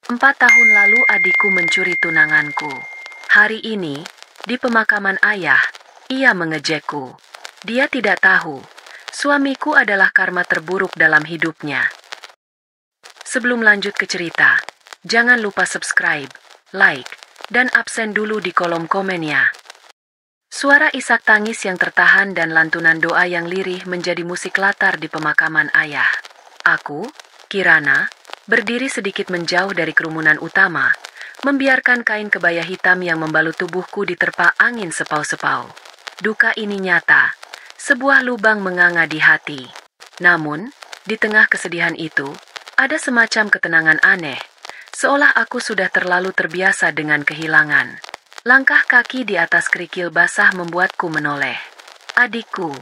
4 tahun lalu adikku mencuri tunanganku. Hari ini, di pemakaman ayah, ia mengejekku. Dia tidak tahu, suamiku adalah karma terburuk dalam hidupnya. Sebelum lanjut ke cerita, jangan lupa subscribe, like, dan absen dulu di kolom komen ya. Suara isak tangis yang tertahan dan lantunan doa yang lirih menjadi musik latar di pemakaman ayah. Aku, Kirana, berdiri sedikit menjauh dari kerumunan utama, membiarkan kain kebaya hitam yang membalut tubuhku diterpa angin sepau-sepau. Duka ini nyata, sebuah lubang menganga di hati. Namun, di tengah kesedihan itu, ada semacam ketenangan aneh, seolah aku sudah terlalu terbiasa dengan kehilangan. Langkah kaki di atas kerikil basah membuatku menoleh. Adikku,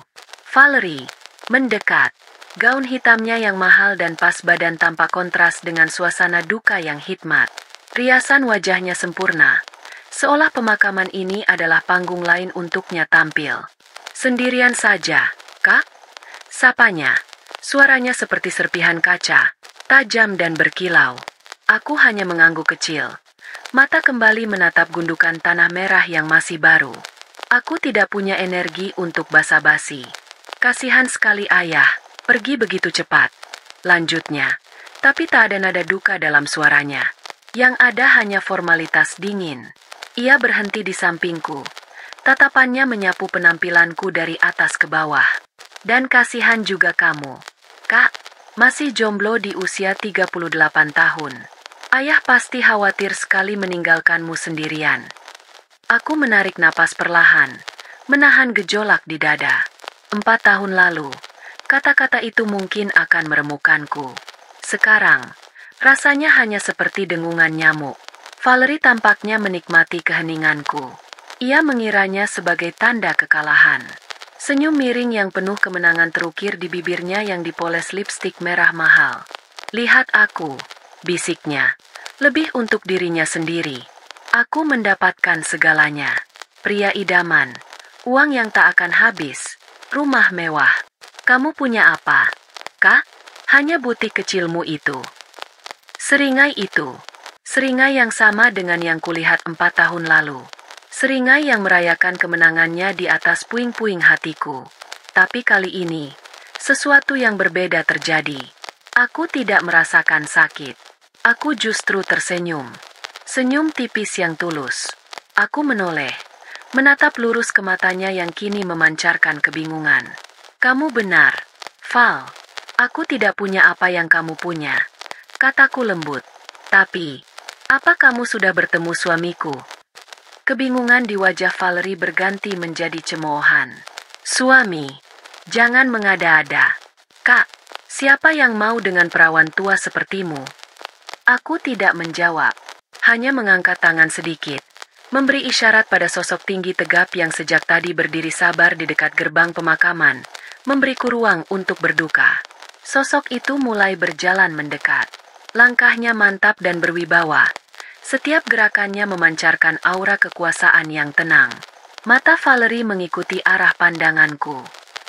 Valerie, mendekat. Gaun hitamnya yang mahal dan pas badan tampak kontras dengan suasana duka yang hikmat. Riasan wajahnya sempurna, seolah pemakaman ini adalah panggung lain untuknya tampil. Sendirian saja, Kak? Sapanya. Suaranya seperti serpihan kaca, tajam dan berkilau. Aku hanya mengangguk kecil. Mata kembali menatap gundukan tanah merah yang masih baru. Aku tidak punya energi untuk basa-basi. Kasihan sekali ayah, pergi begitu cepat. Lanjutnya, tapi tak ada nada duka dalam suaranya. Yang ada hanya formalitas dingin. Ia berhenti di sampingku. Tatapannya menyapu penampilanku dari atas ke bawah. Dan kasihan juga kamu. Kak, masih jomblo di usia 38 tahun. Ayah pasti khawatir sekali meninggalkanmu sendirian. Aku menarik napas perlahan, menahan gejolak di dada. 4 tahun lalu, kata-kata itu mungkin akan meremukkanku. Sekarang, rasanya hanya seperti dengungan nyamuk. Valerie tampaknya menikmati keheninganku. Ia mengiranya sebagai tanda kekalahan. Senyum miring yang penuh kemenangan terukir di bibirnya yang dipoles lipstik merah mahal. Lihat aku, bisiknya. Lebih untuk dirinya sendiri. Aku mendapatkan segalanya. Pria idaman, uang yang tak akan habis, rumah mewah. Kamu punya apa? Kak? Hanya butik kecilmu itu. Seringai itu. Seringai yang sama dengan yang kulihat 4 tahun lalu. Seringai yang merayakan kemenangannya di atas puing-puing hatiku. Tapi kali ini, sesuatu yang berbeda terjadi. Aku tidak merasakan sakit. Aku justru tersenyum. Senyum tipis yang tulus. Aku menoleh, menatap lurus ke matanya yang kini memancarkan kebingungan. Kamu benar, Val. Aku tidak punya apa yang kamu punya. Kataku lembut. Tapi, apa kamu sudah bertemu suamiku? Kebingungan di wajah Valerie berganti menjadi cemoohan. Suami, jangan mengada-ada. Kak, siapa yang mau dengan perawan tua sepertimu? Aku tidak menjawab, hanya mengangkat tangan sedikit, memberi isyarat pada sosok tinggi tegap yang sejak tadi berdiri sabar di dekat gerbang pemakaman, memberiku ruang untuk berduka. Sosok itu mulai berjalan mendekat. Langkahnya mantap dan berwibawa. Setiap gerakannya memancarkan aura kekuasaan yang tenang. Mata Valerie mengikuti arah pandanganku.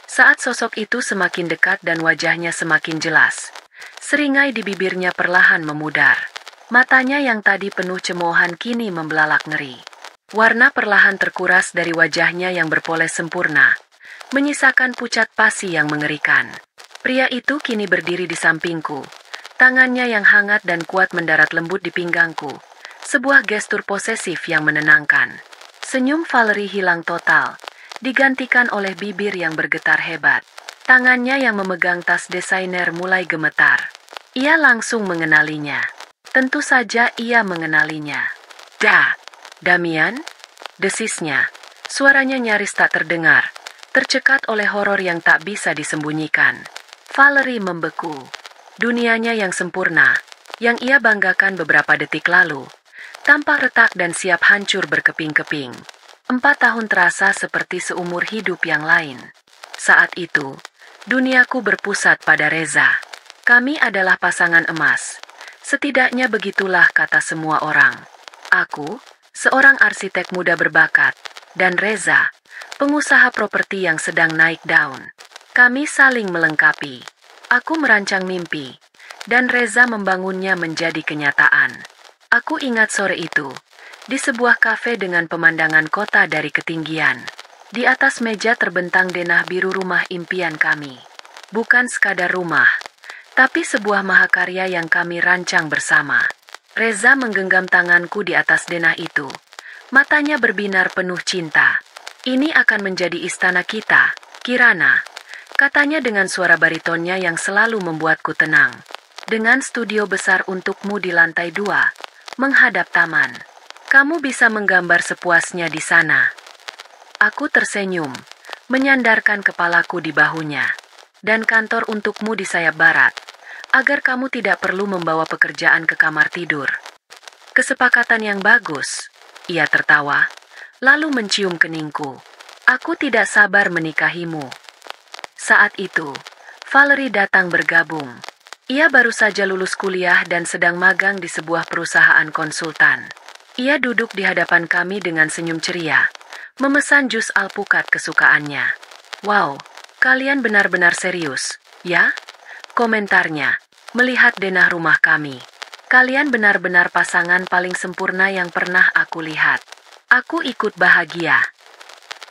Saat sosok itu semakin dekat dan wajahnya semakin jelas, seringai di bibirnya perlahan memudar. Matanya yang tadi penuh cemoohan kini membelalak ngeri. Warna perlahan terkuras dari wajahnya yang berpoles sempurna, menyisakan pucat pasi yang mengerikan. Pria itu kini berdiri di sampingku. Tangannya yang hangat dan kuat mendarat lembut di pinggangku. Sebuah gestur posesif yang menenangkan. Senyum Valerie hilang total, digantikan oleh bibir yang bergetar hebat. Tangannya yang memegang tas desainer mulai gemetar. Ia langsung mengenalinya. Tentu saja ia mengenalinya. Damian? Desisnya. Suaranya nyaris tak terdengar, tercekat oleh horor yang tak bisa disembunyikan. Valerie membeku. Dunianya yang sempurna, yang ia banggakan beberapa detik lalu, tampak retak dan siap hancur berkeping-keping. 4 tahun terasa seperti seumur hidup yang lain. Saat itu, duniaku berpusat pada Reza. Kami adalah pasangan emas. Setidaknya begitulah kata semua orang. Aku, seorang arsitek muda berbakat, dan Reza, pengusaha properti yang sedang naik daun. Kami saling melengkapi. Aku merancang mimpi, dan Reza membangunnya menjadi kenyataan. Aku ingat sore itu, di sebuah kafe dengan pemandangan kota dari ketinggian. Di atas meja terbentang denah biru rumah impian kami. Bukan sekadar rumah, tapi sebuah mahakarya yang kami rancang bersama. Reza menggenggam tanganku di atas denah itu. Matanya berbinar penuh cinta. Ini akan menjadi istana kita, Kirana, katanya dengan suara baritonnya yang selalu membuatku tenang. Dengan studio besar untukmu di lantai 2, menghadap taman. Kamu bisa menggambar sepuasnya di sana. Aku tersenyum, menyandarkan kepalaku di bahunya. Dan kantor untukmu di sayap barat, agar kamu tidak perlu membawa pekerjaan ke kamar tidur. Kesepakatan yang bagus, ia tertawa, lalu mencium keningku. Aku tidak sabar menikahimu. Saat itu, Valerie datang bergabung. Ia baru saja lulus kuliah dan sedang magang di sebuah perusahaan konsultan. Ia duduk di hadapan kami dengan senyum ceria, memesan jus alpukat kesukaannya. Wow, kalian benar-benar serius, ya? Komentarnya, melihat denah rumah kami. Kalian benar-benar pasangan paling sempurna yang pernah aku lihat. Aku ikut bahagia.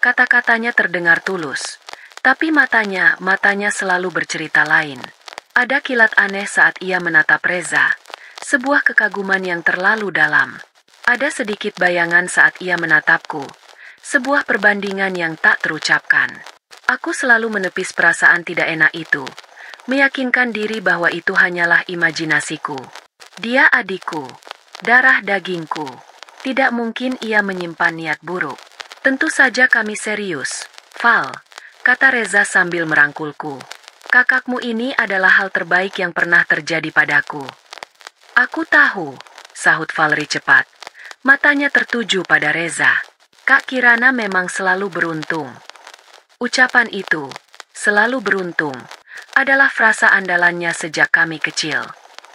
Kata-katanya terdengar tulus, tapi matanya selalu bercerita lain. Ada kilat aneh saat ia menatap Reza, sebuah kekaguman yang terlalu dalam. Ada sedikit bayangan saat ia menatapku, sebuah perbandingan yang tak terucapkan. Aku selalu menepis perasaan tidak enak itu, meyakinkan diri bahwa itu hanyalah imajinasiku. Dia adikku, darah dagingku. Tidak mungkin ia menyimpan niat buruk. Tentu saja kami serius, Val, kata Reza sambil merangkulku. Kakakmu ini adalah hal terbaik yang pernah terjadi padaku. Aku tahu, sahut Valerie cepat. Matanya tertuju pada Reza. Kak Kirana memang selalu beruntung. Ucapan itu, selalu beruntung, adalah frasa andalannya sejak kami kecil.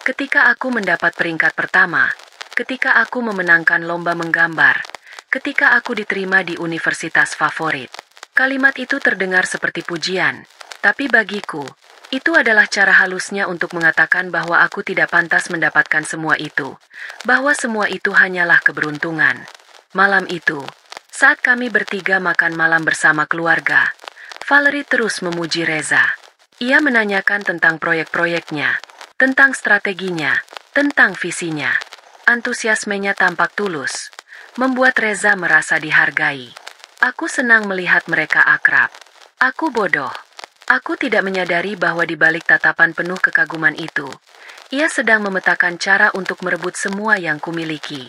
Ketika aku mendapat peringkat pertama, ketika aku memenangkan lomba menggambar, ketika aku diterima di universitas favorit. Kalimat itu terdengar seperti pujian, tapi bagiku, itu adalah cara halusnya untuk mengatakan bahwa aku tidak pantas mendapatkan semua itu, bahwa semua itu hanyalah keberuntungan. Malam itu, saat kami bertiga makan malam bersama keluarga, Valerie terus memuji Reza. Ia menanyakan tentang proyek-proyeknya, tentang strateginya, tentang visinya. Antusiasmenya tampak tulus, membuat Reza merasa dihargai. Aku senang melihat mereka akrab. Aku bodoh. Aku tidak menyadari bahwa di balik tatapan penuh kekaguman itu, ia sedang memetakan cara untuk merebut semua yang kumiliki.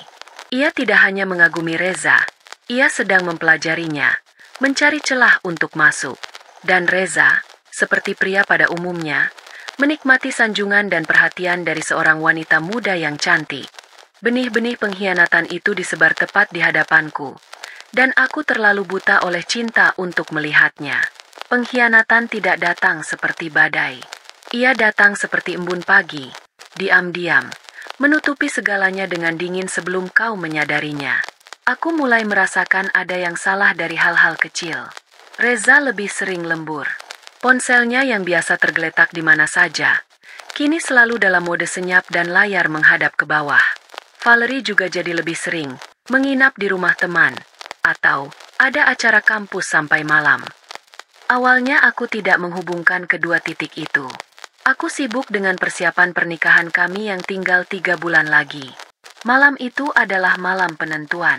Ia tidak hanya mengagumi Reza, ia sedang mempelajarinya, mencari celah untuk masuk. Dan Reza, seperti pria pada umumnya, menikmati sanjungan dan perhatian dari seorang wanita muda yang cantik. Benih-benih pengkhianatan itu disebar tepat di hadapanku, dan aku terlalu buta oleh cinta untuk melihatnya. Pengkhianatan tidak datang seperti badai. Ia datang seperti embun pagi, diam-diam, menutupi segalanya dengan dingin sebelum kau menyadarinya. Aku mulai merasakan ada yang salah dari hal-hal kecil. Reza lebih sering lembur. Ponselnya yang biasa tergeletak di mana saja, kini selalu dalam mode senyap dan layar menghadap ke bawah. Valerie juga jadi lebih sering menginap di rumah teman, atau ada acara kampus sampai malam. Awalnya aku tidak menghubungkan kedua titik itu. Aku sibuk dengan persiapan pernikahan kami yang tinggal 3 bulan lagi. Malam itu adalah malam penentuan.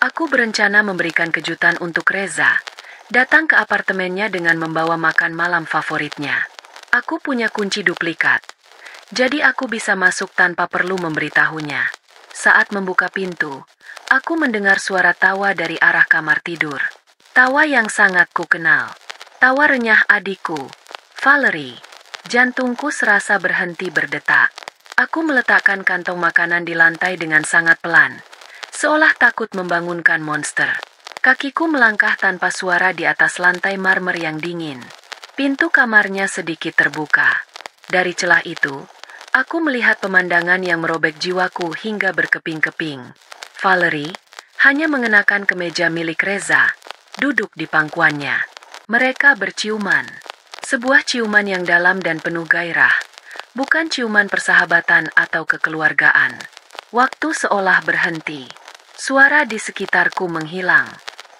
Aku berencana memberikan kejutan untuk Reza. Datang ke apartemennya dengan membawa makan malam favoritnya. Aku punya kunci duplikat, jadi aku bisa masuk tanpa perlu memberitahunya. Saat membuka pintu, aku mendengar suara tawa dari arah kamar tidur. Tawa yang sangat kukenal. Tawa renyah adikku, Valerie. Jantungku serasa berhenti berdetak. Aku meletakkan kantong makanan di lantai dengan sangat pelan, seolah takut membangunkan monster. Kakiku melangkah tanpa suara di atas lantai marmer yang dingin. Pintu kamarnya sedikit terbuka. Dari celah itu, aku melihat pemandangan yang merobek jiwaku hingga berkeping-keping. Valerie hanya mengenakan kemeja milik Reza, duduk di pangkuannya. Mereka berciuman. Sebuah ciuman yang dalam dan penuh gairah, bukan ciuman persahabatan atau kekeluargaan. Waktu seolah berhenti. Suara di sekitarku menghilang.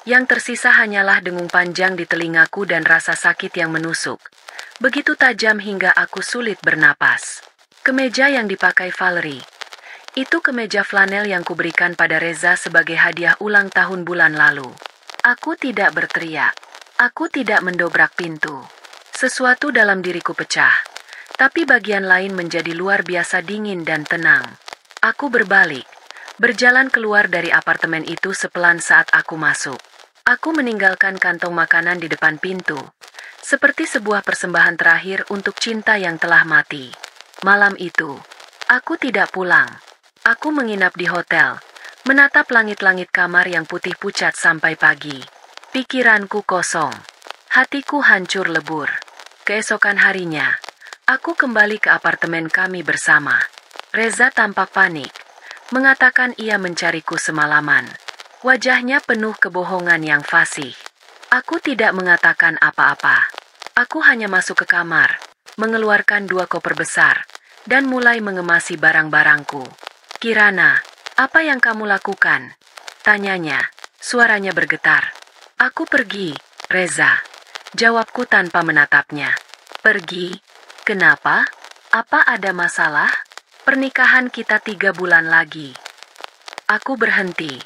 Yang tersisa hanyalah dengung panjang di telingaku dan rasa sakit yang menusuk. Begitu tajam hingga aku sulit bernapas. Kemeja yang dipakai Valerie. Itu kemeja flanel yang kuberikan pada Reza sebagai hadiah ulang tahun bulan lalu. Aku tidak berteriak. Aku tidak mendobrak pintu. Sesuatu dalam diriku pecah. Tapi bagian lain menjadi luar biasa dingin dan tenang. Aku berbalik. Berjalan keluar dari apartemen itu sepelan saat aku masuk. Aku meninggalkan kantong makanan di depan pintu. Seperti sebuah persembahan terakhir untuk cinta yang telah mati. Malam itu, aku tidak pulang. Aku menginap di hotel, menatap langit-langit kamar yang putih pucat sampai pagi. Pikiranku kosong. Hatiku hancur lebur. Keesokan harinya, aku kembali ke apartemen kami bersama. Reza tampak panik, mengatakan ia mencariku semalaman. Wajahnya penuh kebohongan yang fasih. Aku tidak mengatakan apa-apa. Aku hanya masuk ke kamar, mengeluarkan 2 koper besar, dan mulai mengemasi barang-barangku. "Kirana, apa yang kamu lakukan?" tanyanya, suaranya bergetar. "Aku pergi, Reza," jawabku tanpa menatapnya. "Pergi? Kenapa? Apa ada masalah? Pernikahan kita 3 bulan lagi." Aku berhenti,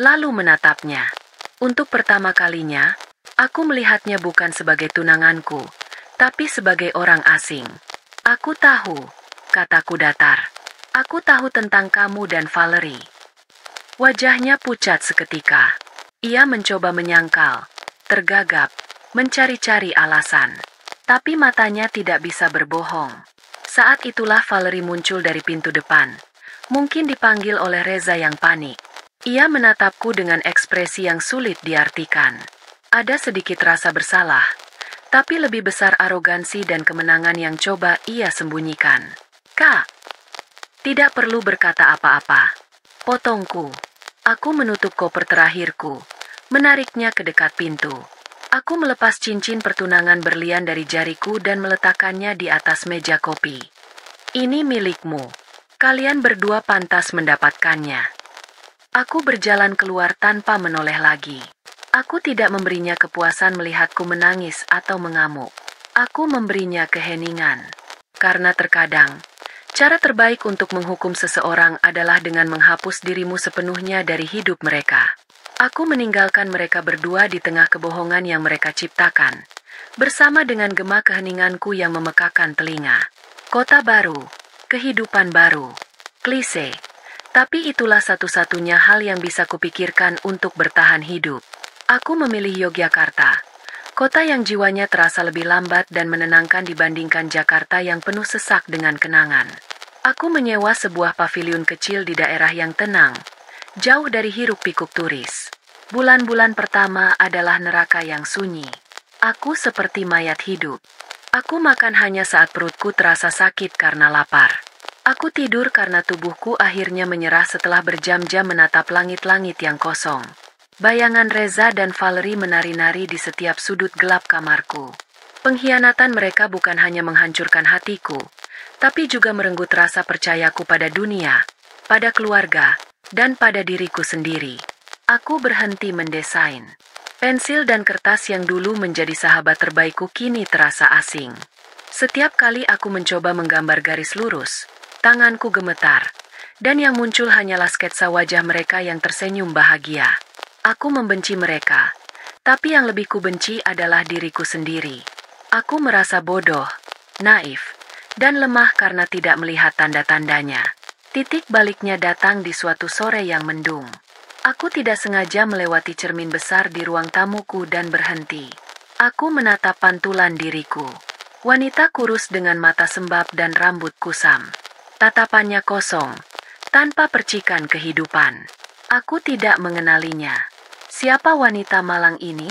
lalu menatapnya. Untuk pertama kalinya, aku melihatnya bukan sebagai tunanganku, tapi sebagai orang asing. "Aku tahu," kataku datar. "Aku tahu tentang kamu dan Valerie." Wajahnya pucat seketika. Ia mencoba menyangkal, tergagap, mencari-cari alasan. Tapi matanya tidak bisa berbohong. Saat itulah Valerie muncul dari pintu depan. Mungkin dipanggil oleh Reza yang panik. Ia menatapku dengan ekspresi yang sulit diartikan. Ada sedikit rasa bersalah, tapi lebih besar arogansi dan kemenangan yang coba ia sembunyikan. "Kak, tidak perlu berkata apa-apa," potongku. Aku menutup koper terakhirku, menariknya ke dekat pintu. Aku melepas cincin pertunangan berlian dari jariku dan meletakkannya di atas meja kopi. "Ini milikmu. Kalian berdua pantas mendapatkannya." Aku berjalan keluar tanpa menoleh lagi. Aku tidak memberinya kepuasan melihatku menangis atau mengamuk. Aku memberinya keheningan. Karena terkadang, cara terbaik untuk menghukum seseorang adalah dengan menghapus dirimu sepenuhnya dari hidup mereka. Aku meninggalkan mereka berdua di tengah kebohongan yang mereka ciptakan, bersama dengan gema keheninganku yang memekakan telinga. Kota baru, kehidupan baru, klise. Tapi itulah satu-satunya hal yang bisa kupikirkan untuk bertahan hidup. Aku memilih Yogyakarta, kota yang jiwanya terasa lebih lambat dan menenangkan dibandingkan Jakarta yang penuh sesak dengan kenangan. Aku menyewa sebuah paviliun kecil di daerah yang tenang, jauh dari hiruk-pikuk turis. Bulan-bulan pertama adalah neraka yang sunyi. Aku seperti mayat hidup. Aku makan hanya saat perutku terasa sakit karena lapar. Aku tidur karena tubuhku akhirnya menyerah setelah berjam-jam menatap langit-langit yang kosong. Bayangan Reza dan Valerie menari-nari di setiap sudut gelap kamarku. Pengkhianatan mereka bukan hanya menghancurkan hatiku, tapi juga merenggut rasa percayaku pada dunia, pada keluarga, dan pada diriku sendiri. Aku berhenti mendesain. Pensil dan kertas yang dulu menjadi sahabat terbaikku kini terasa asing. Setiap kali aku mencoba menggambar garis lurus, tanganku gemetar, dan yang muncul hanyalah sketsa wajah mereka yang tersenyum bahagia. Aku membenci mereka, tapi yang lebih kubenci adalah diriku sendiri. Aku merasa bodoh, naif, dan lemah karena tidak melihat tanda-tandanya. Titik baliknya datang di suatu sore yang mendung. Aku tidak sengaja melewati cermin besar di ruang tamuku dan berhenti. Aku menatap pantulan diriku. Wanita kurus dengan mata sembab dan rambut kusam. Tatapannya kosong, tanpa percikan kehidupan. Aku tidak mengenalinya. Siapa wanita malang ini?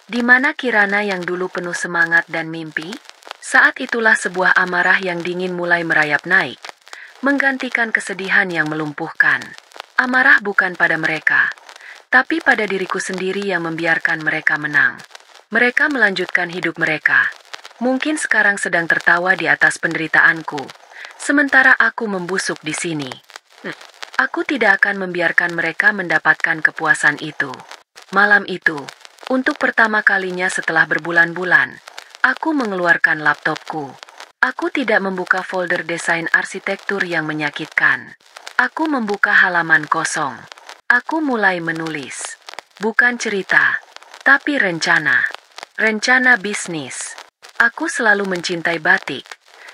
Di mana Kirana yang dulu penuh semangat dan mimpi? Saat itulah sebuah amarah yang dingin mulai merayap naik, menggantikan kesedihan yang melumpuhkan. Amarah bukan pada mereka, tapi pada diriku sendiri yang membiarkan mereka menang. Mereka melanjutkan hidup mereka. Mungkin sekarang sedang tertawa di atas penderitaanku, sementara aku membusuk di sini. Aku tidak akan membiarkan mereka mendapatkan kepuasan itu. Malam itu, untuk pertama kalinya setelah berbulan-bulan, aku mengeluarkan laptopku. Aku tidak membuka folder desain arsitektur yang menyakitkan. Aku membuka halaman kosong. Aku mulai menulis. Bukan cerita, tapi rencana. Rencana bisnis. Aku selalu mencintai batik,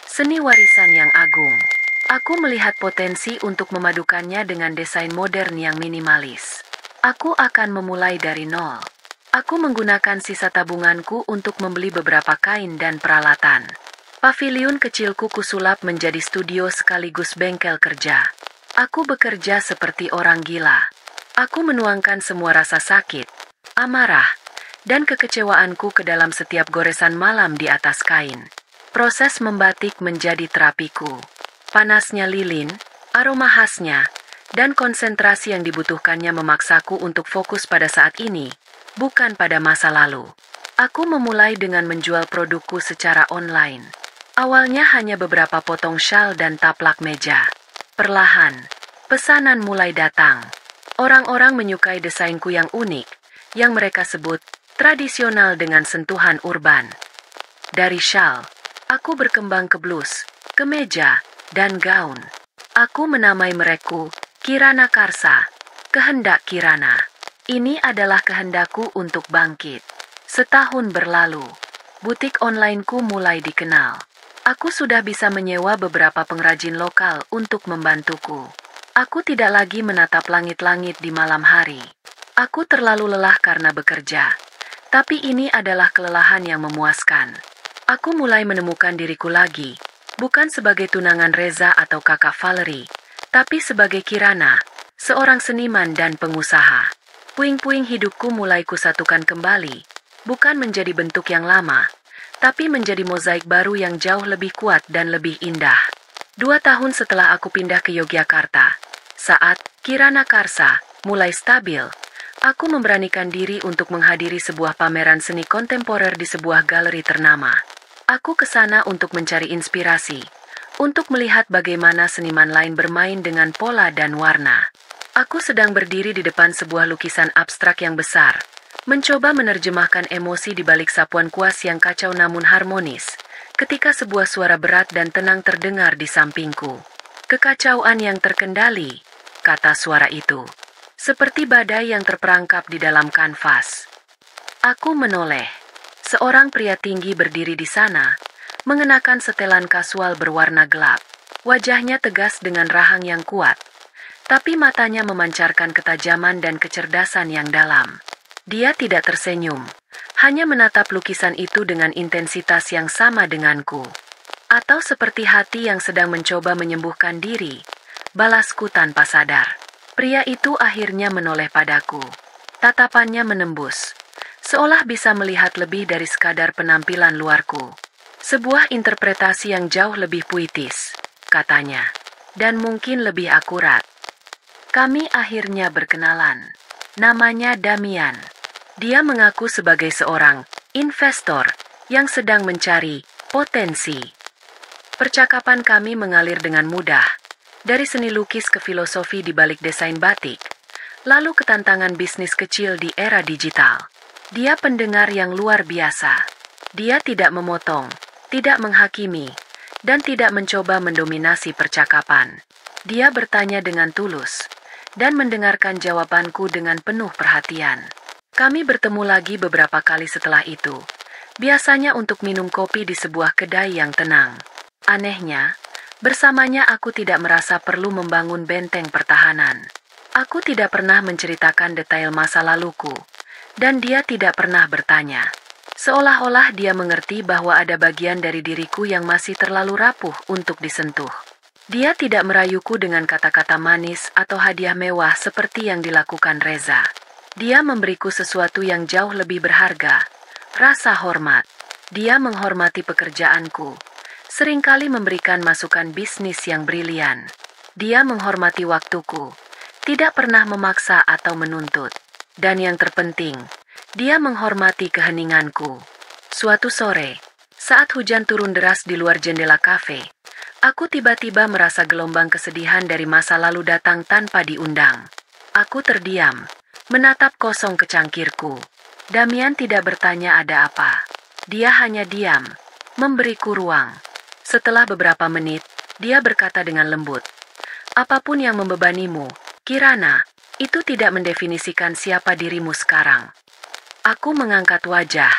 seni warisan yang agung. Aku melihat potensi untuk memadukannya dengan desain modern yang minimalis. Aku akan memulai dari nol. Aku menggunakan sisa tabunganku untuk membeli beberapa kain dan peralatan. Paviliun kecilku kusulap menjadi studio sekaligus bengkel kerja. Aku bekerja seperti orang gila. Aku menuangkan semua rasa sakit, amarah, dan kekecewaanku ke dalam setiap goresan malam di atas kain. Proses membatik menjadi terapiku. Panasnya lilin, aroma khasnya, dan konsentrasi yang dibutuhkannya memaksaku untuk fokus pada saat ini, bukan pada masa lalu. Aku memulai dengan menjual produkku secara online. Awalnya hanya beberapa potong syal dan taplak meja. Perlahan, pesanan mulai datang. Orang-orang menyukai desainku yang unik, yang mereka sebut tradisional dengan sentuhan urban. Dari syal, aku berkembang ke blus, kemeja, dan gaun. Aku menamai mereka Kirana Karsa, kehendak Kirana. Ini adalah kehendakku untuk bangkit. Setahun berlalu, butik onlineku mulai dikenal. Aku sudah bisa menyewa beberapa pengrajin lokal untuk membantuku. Aku tidak lagi menatap langit-langit di malam hari. Aku terlalu lelah karena bekerja. Tapi ini adalah kelelahan yang memuaskan. Aku mulai menemukan diriku lagi. Bukan sebagai tunangan Reza atau kakak Valerie, tapi sebagai Kirana, seorang seniman dan pengusaha. Puing-puing hidupku mulai kusatukan kembali, bukan menjadi bentuk yang lama, tapi menjadi mozaik baru yang jauh lebih kuat dan lebih indah. 2 tahun setelah aku pindah ke Yogyakarta, saat Kirana Karsa mulai stabil, aku memberanikan diri untuk menghadiri sebuah pameran seni kontemporer di sebuah galeri ternama. Aku ke sana untuk mencari inspirasi, untuk melihat bagaimana seniman lain bermain dengan pola dan warna. Aku sedang berdiri di depan sebuah lukisan abstrak yang besar, mencoba menerjemahkan emosi di balik sapuan kuas yang kacau namun harmonis, ketika sebuah suara berat dan tenang terdengar di sampingku. Kekacauan yang terkendali, kata suara itu, seperti badai yang terperangkap di dalam kanvas. Aku menoleh. Seorang pria tinggi berdiri di sana, mengenakan setelan kasual berwarna gelap. Wajahnya tegas dengan rahang yang kuat, tapi matanya memancarkan ketajaman dan kecerdasan yang dalam. Dia tidak tersenyum, hanya menatap lukisan itu dengan intensitas yang sama denganku. Atau seperti hati yang sedang mencoba menyembuhkan diri, balasku tanpa sadar. Pria itu akhirnya menoleh padaku. Tatapannya menembus. Seolah bisa melihat lebih dari sekadar penampilan luarku. Sebuah interpretasi yang jauh lebih puitis, katanya, dan mungkin lebih akurat. Kami akhirnya berkenalan. Namanya Damian. Dia mengaku sebagai seorang investor yang sedang mencari potensi. Percakapan kami mengalir dengan mudah, dari seni lukis ke filosofi di balik desain batik, lalu ke tantangan bisnis kecil di era digital. Dia pendengar yang luar biasa. Dia tidak memotong, tidak menghakimi, dan tidak mencoba mendominasi percakapan. Dia bertanya dengan tulus, dan mendengarkan jawabanku dengan penuh perhatian. Kami bertemu lagi beberapa kali setelah itu, biasanya untuk minum kopi di sebuah kedai yang tenang. Anehnya, bersamanya aku tidak merasa perlu membangun benteng pertahanan. Aku tidak pernah menceritakan detail masa laluku, dan dia tidak pernah bertanya. Seolah-olah dia mengerti bahwa ada bagian dari diriku yang masih terlalu rapuh untuk disentuh. Dia tidak merayuku dengan kata-kata manis atau hadiah mewah seperti yang dilakukan Reza. Dia memberiku sesuatu yang jauh lebih berharga, rasa hormat. Dia menghormati pekerjaanku, seringkali memberikan masukan bisnis yang brilian. Dia menghormati waktuku, tidak pernah memaksa atau menuntut. Dan yang terpenting, dia menghormati keheninganku. Suatu sore, saat hujan turun deras di luar jendela kafe, Aku tiba-tiba merasa gelombang kesedihan dari masa lalu datang tanpa diundang. Aku terdiam, menatap kosong ke cangkirku. Damian tidak bertanya ada apa. Dia hanya diam, memberiku ruang. Setelah beberapa menit, dia berkata dengan lembut, "Apapun yang membebanimu, Kirana, itu tidak mendefinisikan siapa dirimu sekarang." Aku mengangkat wajah,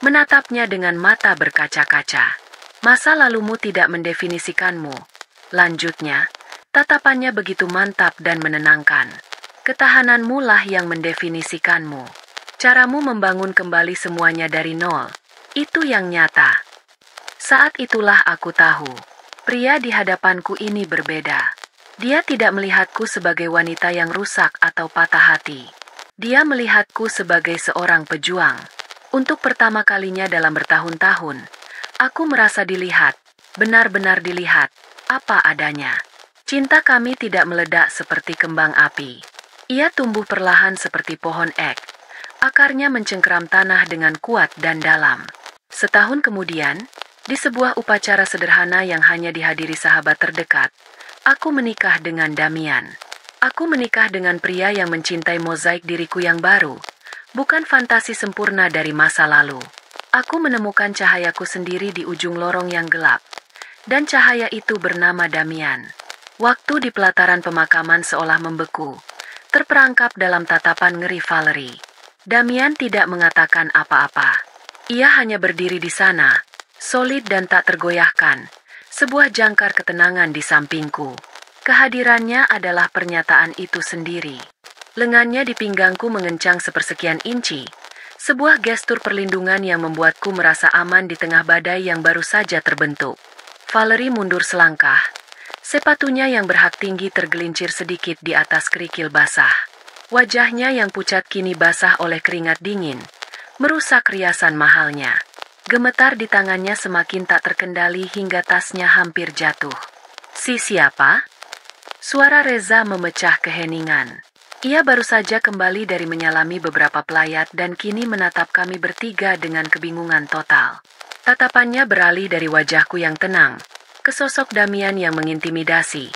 menatapnya dengan mata berkaca-kaca. "Masa lalumu tidak mendefinisikanmu." Lanjutnya, tatapannya begitu mantap dan menenangkan. "Ketahananmu lah yang mendefinisikanmu. Caramu membangun kembali semuanya dari nol. Itu yang nyata." Saat itulah aku tahu, pria di hadapanku ini berbeda. Dia tidak melihatku sebagai wanita yang rusak atau patah hati. Dia melihatku sebagai seorang pejuang. Untuk pertama kalinya dalam bertahun-tahun, aku merasa dilihat, benar-benar dilihat, apa adanya. Cinta kami tidak meledak seperti kembang api. Ia tumbuh perlahan seperti pohon ek. Akarnya mencengkeram tanah dengan kuat dan dalam. Setahun kemudian, di sebuah upacara sederhana yang hanya dihadiri sahabat terdekat, aku menikah dengan Damian. Aku menikah dengan pria yang mencintai mozaik diriku yang baru, bukan fantasi sempurna dari masa lalu. Aku menemukan cahayaku sendiri di ujung lorong yang gelap, dan cahaya itu bernama Damian. Waktu di pelataran pemakaman seolah membeku, terperangkap dalam tatapan ngeri Valerie. Damian tidak mengatakan apa-apa. Ia hanya berdiri di sana, solid dan tak tergoyahkan, sebuah jangkar ketenangan di sampingku. Kehadirannya adalah pernyataan itu sendiri. Lengannya di pinggangku mengencang sepersekian inci, sebuah gestur perlindungan yang membuatku merasa aman di tengah badai yang baru saja terbentuk. Valerie mundur selangkah. Sepatunya yang berhak tinggi tergelincir sedikit di atas kerikil basah. Wajahnya yang pucat kini basah oleh keringat dingin, merusak riasan mahalnya. Gemetar di tangannya semakin tak terkendali hingga tasnya hampir jatuh. "Si siapa?" Suara Reza memecah keheningan. Ia baru saja kembali dari menyalami beberapa pelayat dan kini menatap kami bertiga dengan kebingungan total. Tatapannya beralih dari wajahku yang tenang ke sosok Damian yang mengintimidasi,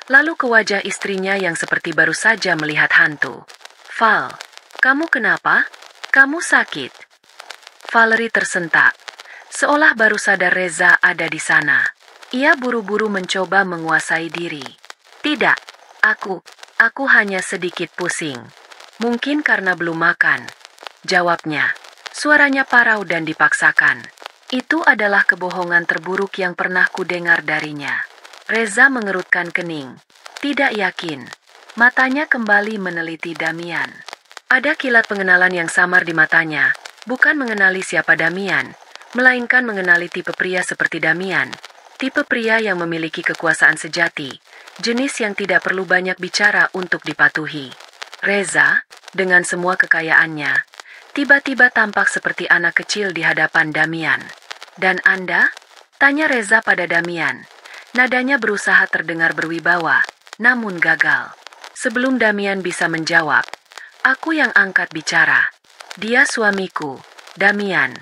lalu ke wajah istrinya yang seperti baru saja melihat hantu. "Val, kamu kenapa? Kamu sakit?" Valerie tersentak, seolah baru sadar Reza ada di sana. Ia buru-buru mencoba menguasai diri. "Tidak, aku hanya sedikit pusing. Mungkin karena belum makan," jawabnya. Suaranya parau dan dipaksakan. Itu adalah kebohongan terburuk yang pernah kudengar darinya. Reza mengerutkan kening. Tidak yakin. Matanya kembali meneliti Damian. Ada kilat pengenalan yang samar di matanya. Bukan mengenali siapa Damian, melainkan mengenali tipe pria seperti Damian. Tipe pria yang memiliki kekuasaan sejati. Jenis yang tidak perlu banyak bicara untuk dipatuhi. Reza, dengan semua kekayaannya, tiba-tiba tampak seperti anak kecil di hadapan Damian. "Dan Anda?" tanya Reza pada Damian. Nadanya berusaha terdengar berwibawa, namun gagal. Sebelum Damian bisa menjawab, aku yang angkat bicara. "Dia suamiku, Damian,"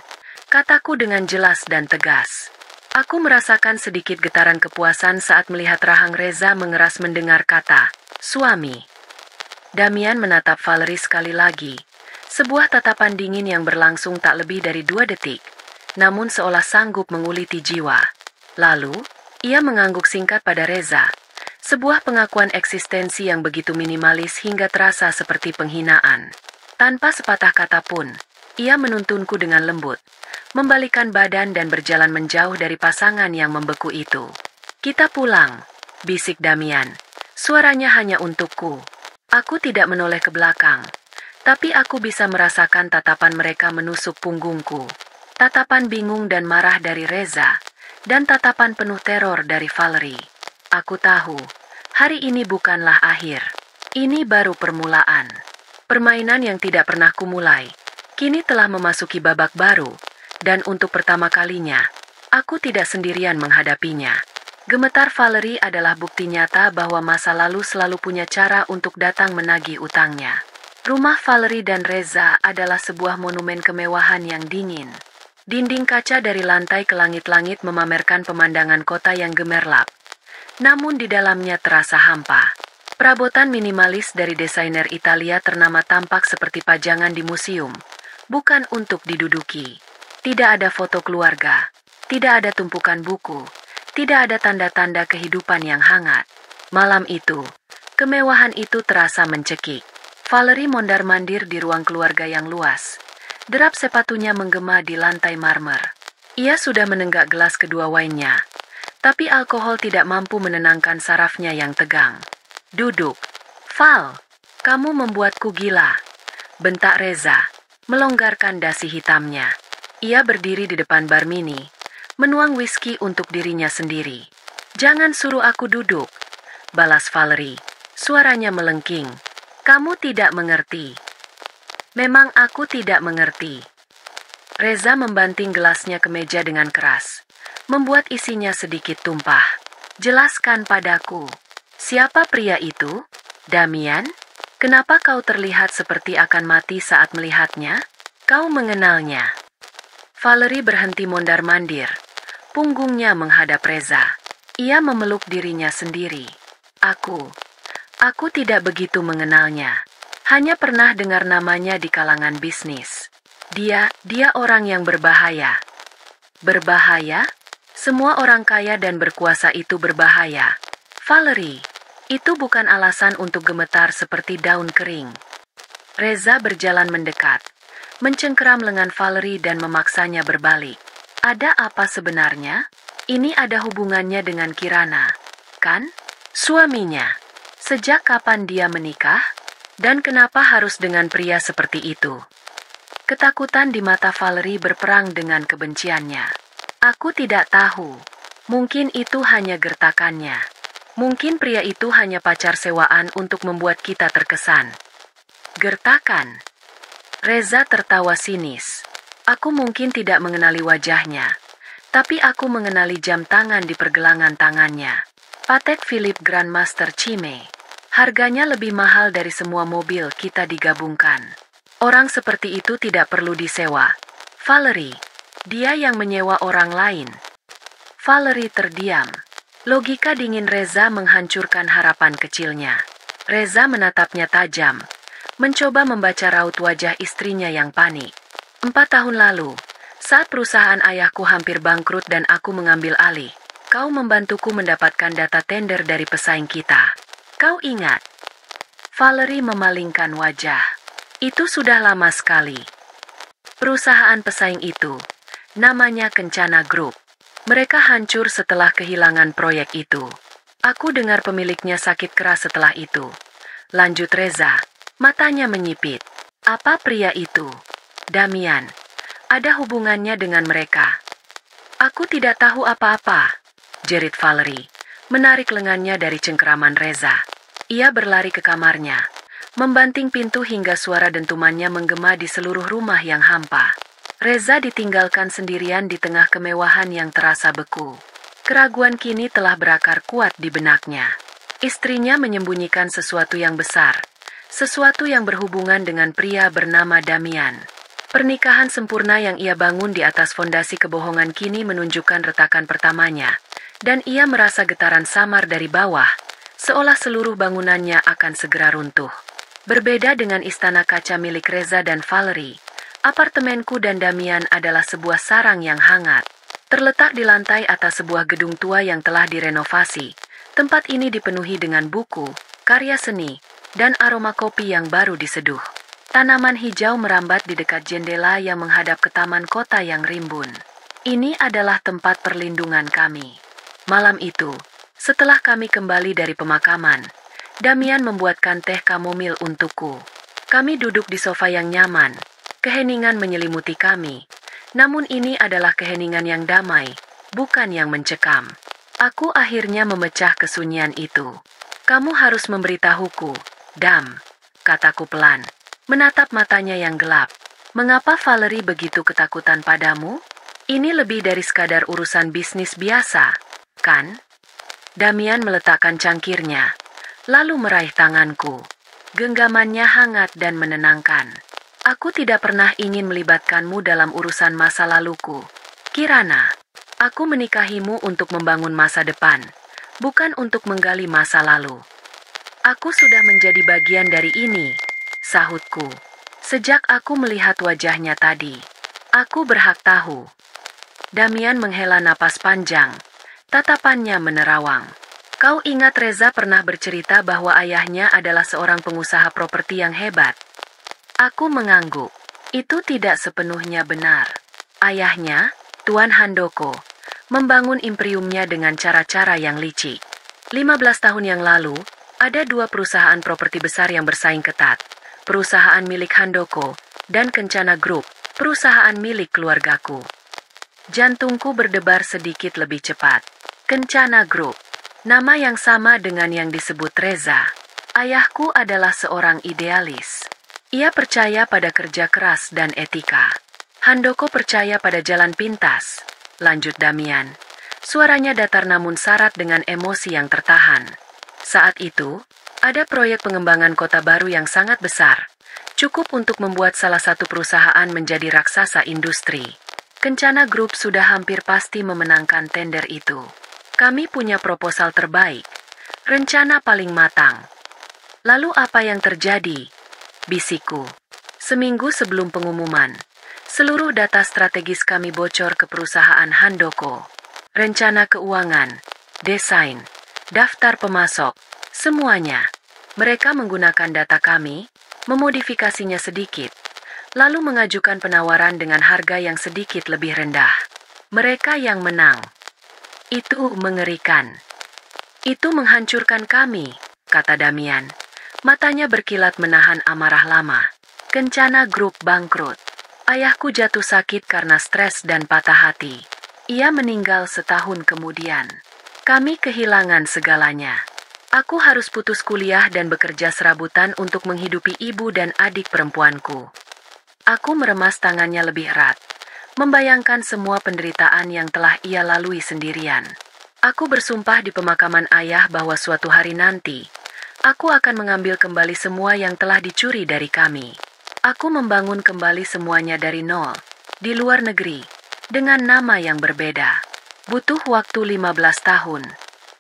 kataku dengan jelas dan tegas. Aku merasakan sedikit getaran kepuasan saat melihat rahang Reza mengeras mendengar kata, "suami." Damian menatap Valerie sekali lagi. Sebuah tatapan dingin yang berlangsung tak lebih dari 2 detik. Namun seolah sanggup menguliti jiwa. Lalu, ia mengangguk singkat pada Reza. Sebuah pengakuan eksistensi yang begitu minimalis hingga terasa seperti penghinaan. Tanpa sepatah kata pun, ia menuntunku dengan lembut, membalikan badan dan berjalan menjauh dari pasangan yang membeku itu. "Kita pulang," bisik Damian. Suaranya hanya untukku. Aku tidak menoleh ke belakang, tapi aku bisa merasakan tatapan mereka menusuk punggungku. Tatapan bingung dan marah dari Reza, dan tatapan penuh teror dari Valerie. Aku tahu, hari ini bukanlah akhir. Ini baru permulaan. Permainan yang tidak pernah kumulai, kini telah memasuki babak baru, dan untuk pertama kalinya, aku tidak sendirian menghadapinya. Gemetar Valerie adalah bukti nyata bahwa masa lalu selalu punya cara untuk datang menagih utangnya. Rumah Valerie dan Reza adalah sebuah monumen kemewahan yang dingin. Dinding kaca dari lantai ke langit-langit memamerkan pemandangan kota yang gemerlap, namun di dalamnya terasa hampa. Perabotan minimalis dari desainer Italia ternama tampak seperti pajangan di museum, bukan untuk diduduki. Tidak ada foto keluarga, tidak ada tumpukan buku, tidak ada tanda-tanda kehidupan yang hangat. Malam itu, kemewahan itu terasa mencekik. Valerie mondar-mandir di ruang keluarga yang luas. Derap sepatunya menggema di lantai marmer. Ia sudah menenggak gelas kedua wine-nya, tapi alkohol tidak mampu menenangkan sarafnya yang tegang. Duduk. Val, kamu membuatku gila. Bentak Reza, melonggarkan dasi hitamnya. Ia berdiri di depan bar mini, menuang whisky untuk dirinya sendiri. Jangan suruh aku duduk, balas Valerie. Suaranya melengking. Kamu tidak mengerti. Memang aku tidak mengerti. Reza membanting gelasnya ke meja dengan keras, membuat isinya sedikit tumpah. Jelaskan padaku. Siapa pria itu? Damian? Kenapa kau terlihat seperti akan mati saat melihatnya? Kau mengenalnya. Valerie berhenti mondar-mandir. Punggungnya menghadap Reza. Ia memeluk dirinya sendiri. Aku tidak begitu mengenalnya. Hanya pernah dengar namanya di kalangan bisnis. Dia orang yang berbahaya. Berbahaya? Semua orang kaya dan berkuasa itu berbahaya. Valerie, itu bukan alasan untuk gemetar seperti daun kering. Reza berjalan mendekat, mencengkeram lengan Valerie dan memaksanya berbalik. Ada apa sebenarnya? Ini ada hubungannya dengan Kirana, kan? Suaminya. Sejak kapan dia menikah? Dan kenapa harus dengan pria seperti itu? Ketakutan di mata Valerie berperang dengan kebenciannya. Aku tidak tahu. Mungkin itu hanya gertakannya. Mungkin pria itu hanya pacar sewaan untuk membuat kita terkesan. Gertakan. Reza tertawa sinis. Aku mungkin tidak mengenali wajahnya, tapi aku mengenali jam tangan di pergelangan tangannya. Patek Philippe Grandmaster Chime. Harganya lebih mahal dari semua mobil kita digabungkan. Orang seperti itu tidak perlu disewa. Valerie, dia yang menyewa orang lain. Valerie terdiam. Logika dingin Reza menghancurkan harapan kecilnya. Reza menatapnya tajam, mencoba membaca raut wajah istrinya yang panik. 4 tahun lalu, saat perusahaan ayahku hampir bangkrut dan aku mengambil alih, kau membantuku mendapatkan data tender dari pesaing kita. Kau ingat? Valerie memalingkan wajah. Itu sudah lama sekali. Perusahaan pesaing itu, namanya Kencana Group. Mereka hancur setelah kehilangan proyek itu. Aku dengar pemiliknya sakit keras setelah itu. Lanjut Reza, matanya menyipit. Apa pria itu? Damian. Ada hubungannya dengan mereka. Aku tidak tahu apa-apa, jerit Valerie, menarik lengannya dari cengkeraman Reza. Ia berlari ke kamarnya, membanting pintu hingga suara dentumannya menggema di seluruh rumah yang hampa. Reza ditinggalkan sendirian di tengah kemewahan yang terasa beku. Keraguan kini telah berakar kuat di benaknya. Istrinya menyembunyikan sesuatu yang besar, sesuatu yang berhubungan dengan pria bernama Damian. Pernikahan sempurna yang ia bangun di atas fondasi kebohongan kini menunjukkan retakan pertamanya, dan ia merasa getaran samar dari bawah, seolah seluruh bangunannya akan segera runtuh. Berbeda dengan istana kaca milik Reza dan Valerie, apartemenku dan Damian adalah sebuah sarang yang hangat. Terletak di lantai atas sebuah gedung tua yang telah direnovasi. Tempat ini dipenuhi dengan buku, karya seni, dan aroma kopi yang baru diseduh. Tanaman hijau merambat di dekat jendela yang menghadap ke taman kota yang rimbun. Ini adalah tempat perlindungan kami. Malam itu, setelah kami kembali dari pemakaman, Damian membuatkan teh kamomil untukku. Kami duduk di sofa yang nyaman. Keheningan menyelimuti kami. Namun ini adalah keheningan yang damai, bukan yang mencekam. Aku akhirnya memecah kesunyian itu. Kamu harus memberitahuku, Dam, kataku pelan, menatap matanya yang gelap. Mengapa Valerie begitu ketakutan padamu? Ini lebih dari sekadar urusan bisnis biasa, kan? Damian meletakkan cangkirnya, lalu meraih tanganku. Genggamannya hangat dan menenangkan. Aku tidak pernah ingin melibatkanmu dalam urusan masa laluku. Kirana, aku menikahimu untuk membangun masa depan, bukan untuk menggali masa lalu. Aku sudah menjadi bagian dari ini, sahutku. Sejak aku melihat wajahnya tadi, aku berhak tahu. Damian menghela napas panjang, tatapannya menerawang. Kau ingat Reza pernah bercerita bahwa ayahnya adalah seorang pengusaha properti yang hebat? Aku mengangguk. Itu tidak sepenuhnya benar. Ayahnya, Tuan Handoko, membangun imperiumnya dengan cara-cara yang licik. 15 tahun yang lalu, ada dua perusahaan properti besar yang bersaing ketat. Perusahaan milik Handoko dan Kencana Group, perusahaan milik keluargaku. Jantungku berdebar sedikit lebih cepat. Kencana Group, nama yang sama dengan yang disebut Reza. Ayahku adalah seorang idealis. Ia percaya pada kerja keras dan etika. Handoko percaya pada jalan pintas, lanjut Damian. Suaranya datar namun syarat dengan emosi yang tertahan. Saat itu, ada proyek pengembangan kota baru yang sangat besar, cukup untuk membuat salah satu perusahaan menjadi raksasa industri. Kencana Group sudah hampir pasti memenangkan tender itu. Kami punya proposal terbaik, rencana paling matang. Lalu apa yang terjadi? Bisikku. Seminggu sebelum pengumuman, seluruh data strategis kami bocor ke perusahaan Handoko. Rencana keuangan, desain, daftar pemasok, semuanya. Mereka menggunakan data kami, memodifikasinya sedikit, lalu mengajukan penawaran dengan harga yang sedikit lebih rendah. Mereka yang menang. Itu mengerikan. Itu menghancurkan kami, kata Damian. Matanya berkilat menahan amarah lama. Kencana Group bangkrut. Ayahku jatuh sakit karena stres dan patah hati. Ia meninggal setahun kemudian. Kami kehilangan segalanya. Aku harus putus kuliah dan bekerja serabutan untuk menghidupi ibu dan adik perempuanku. Aku meremas tangannya lebih erat, membayangkan semua penderitaan yang telah ia lalui sendirian. Aku bersumpah di pemakaman ayah bahwa suatu hari nanti, aku akan mengambil kembali semua yang telah dicuri dari kami. Aku membangun kembali semuanya dari nol, di luar negeri, dengan nama yang berbeda. Butuh waktu 15 tahun.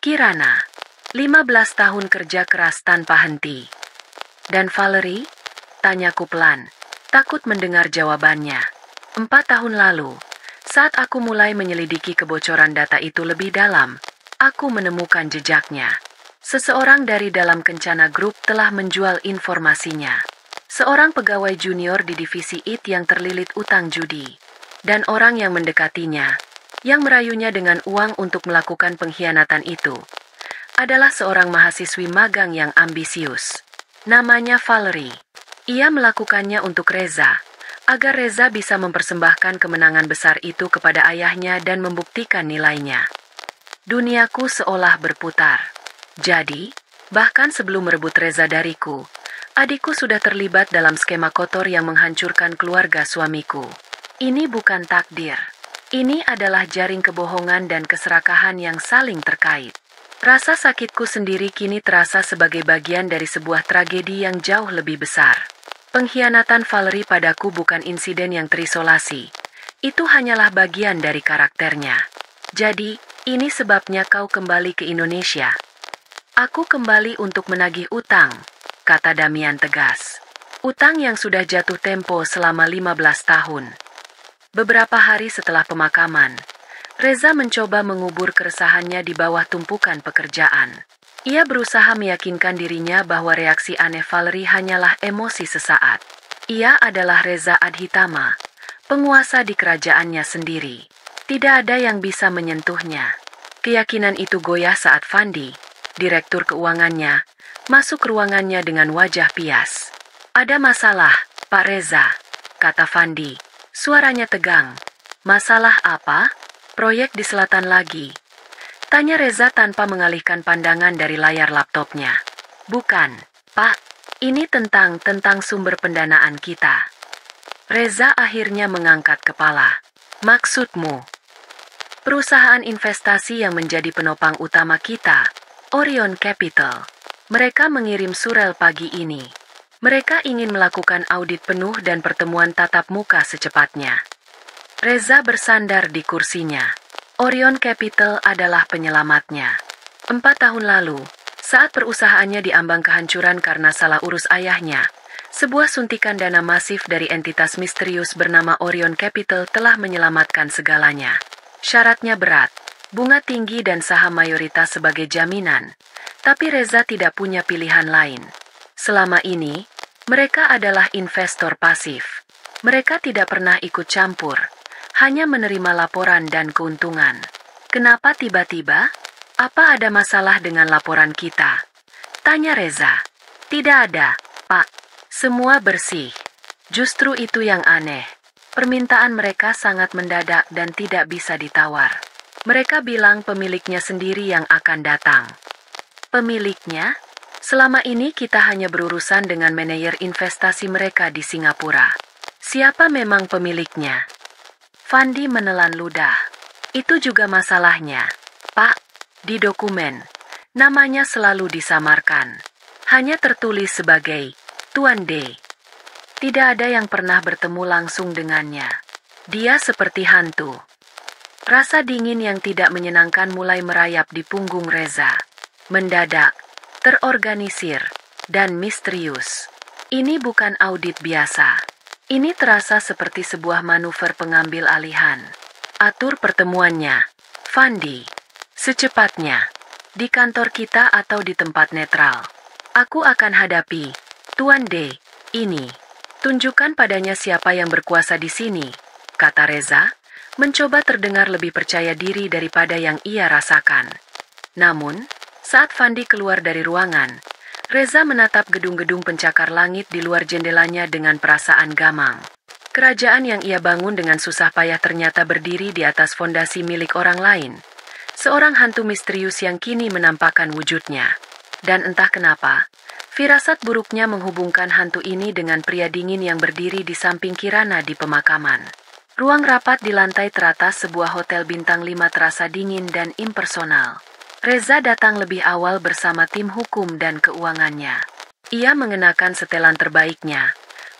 Kirana, 15 tahun kerja keras tanpa henti. Dan Valerie? Tanyaku pelan, takut mendengar jawabannya. 4 tahun lalu, saat aku mulai menyelidiki kebocoran data itu lebih dalam, aku menemukan jejaknya. Seseorang dari dalam Kencana Group telah menjual informasinya. Seorang pegawai junior di divisi IT yang terlilit utang judi. Dan orang yang mendekatinya, yang merayunya dengan uang untuk melakukan pengkhianatan itu, adalah seorang mahasiswi magang yang ambisius. Namanya Valerie. Ia melakukannya untuk Reza, agar Reza bisa mempersembahkan kemenangan besar itu kepada ayahnya dan membuktikan nilainya. Duniaku seolah berputar. Jadi, bahkan sebelum merebut Reza dariku, adikku sudah terlibat dalam skema kotor yang menghancurkan keluarga suamiku. Ini bukan takdir. Ini adalah jaring kebohongan dan keserakahan yang saling terkait. Rasa sakitku sendiri kini terasa sebagai bagian dari sebuah tragedi yang jauh lebih besar. Pengkhianatan Valerie padaku bukan insiden yang terisolasi. Itu hanyalah bagian dari karakternya. Jadi, ini sebabnya kau kembali ke Indonesia. Aku kembali untuk menagih utang, kata Damian tegas. Utang yang sudah jatuh tempo selama 15 tahun. Beberapa hari setelah pemakaman, Reza mencoba mengubur keresahannya di bawah tumpukan pekerjaan. Ia berusaha meyakinkan dirinya bahwa reaksi aneh Valerie hanyalah emosi sesaat. Ia adalah Reza Adhitama, penguasa di kerajaannya sendiri. Tidak ada yang bisa menyentuhnya. Keyakinan itu goyah saat Fandi, direktur keuangannya, masuk ruangannya dengan wajah pias. Ada masalah, Pak Reza, kata Fandi. Suaranya tegang. Masalah apa? Proyek di selatan lagi. Tanya Reza tanpa mengalihkan pandangan dari layar laptopnya. Bukan, Pak. Ini tentang sumber pendanaan kita. Reza akhirnya mengangkat kepala. Maksudmu? Perusahaan investasi yang menjadi penopang utama kita, Orion Capital. Mereka mengirim surel pagi ini. Mereka ingin melakukan audit penuh dan pertemuan tatap muka secepatnya. Reza bersandar di kursinya. Orion Capital adalah penyelamatnya. 4 tahun lalu, saat perusahaannya diambang kehancuran karena salah urus ayahnya, sebuah suntikan dana masif dari entitas misterius bernama Orion Capital telah menyelamatkan segalanya. Syaratnya berat, bunga tinggi dan saham mayoritas sebagai jaminan, tapi Reza tidak punya pilihan lain. Selama ini, mereka adalah investor pasif. Mereka tidak pernah ikut campur, hanya menerima laporan dan keuntungan. Kenapa tiba-tiba? Apa ada masalah dengan laporan kita? Tanya Reza. Tidak ada, Pak. Semua bersih. Justru itu yang aneh. Permintaan mereka sangat mendadak dan tidak bisa ditawar. Mereka bilang pemiliknya sendiri yang akan datang. Pemiliknya? Selama ini kita hanya berurusan dengan manajer investasi mereka di Singapura. Siapa memang pemiliknya? Fandi menelan ludah. Itu juga masalahnya. Pak, di dokumen, namanya selalu disamarkan. Hanya tertulis sebagai Tuan D. Tidak ada yang pernah bertemu langsung dengannya. Dia seperti hantu. Rasa dingin yang tidak menyenangkan mulai merayap di punggung Reza. Mendadak, terorganisir, dan misterius. Ini bukan audit biasa. Ini terasa seperti sebuah manuver pengambil alihan. Atur pertemuannya, Fandi. Secepatnya, di kantor kita atau di tempat netral. Aku akan hadapi Tuan D ini. Tunjukkan padanya siapa yang berkuasa di sini, kata Reza, mencoba terdengar lebih percaya diri daripada yang ia rasakan. Namun, saat Fandi keluar dari ruangan, Reza menatap gedung-gedung pencakar langit di luar jendelanya dengan perasaan gamang. Kerajaan yang ia bangun dengan susah payah ternyata berdiri di atas fondasi milik orang lain. Seorang hantu misterius yang kini menampakkan wujudnya. Dan entah kenapa, firasat buruknya menghubungkan hantu ini dengan pria dingin yang berdiri di samping Kirana di pemakaman. Ruang rapat di lantai teratas sebuah hotel bintang 5 terasa dingin dan impersonal. Reza datang lebih awal bersama tim hukum dan keuangannya. Ia mengenakan setelan terbaiknya,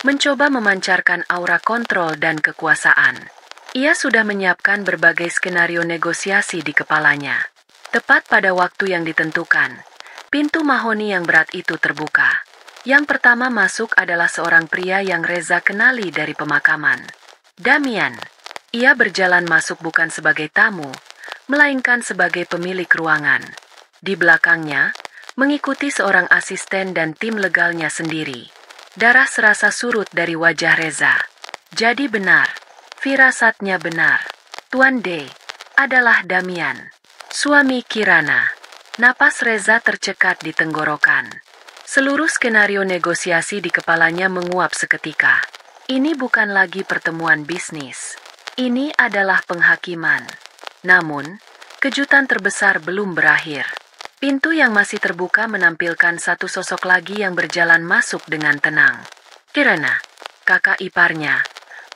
mencoba memancarkan aura kontrol dan kekuasaan. Ia sudah menyiapkan berbagai skenario negosiasi di kepalanya. Tepat pada waktu yang ditentukan, pintu mahoni yang berat itu terbuka. Yang pertama masuk adalah seorang pria yang Reza kenali dari pemakaman. Damian. Ia berjalan masuk bukan sebagai tamu, melainkan sebagai pemilik ruangan. Di belakangnya, mengikuti seorang asisten dan tim legalnya sendiri. Darah serasa surut dari wajah Reza. Jadi benar. Firasatnya benar. Tuan D adalah Damian, suami Kirana. Napas Reza tercekat di tenggorokan. Seluruh skenario negosiasi di kepalanya menguap seketika. Ini bukan lagi pertemuan bisnis. Ini adalah penghakiman. Namun, kejutan terbesar belum berakhir. Pintu yang masih terbuka menampilkan satu sosok lagi yang berjalan masuk dengan tenang. Kirana, kakak iparnya.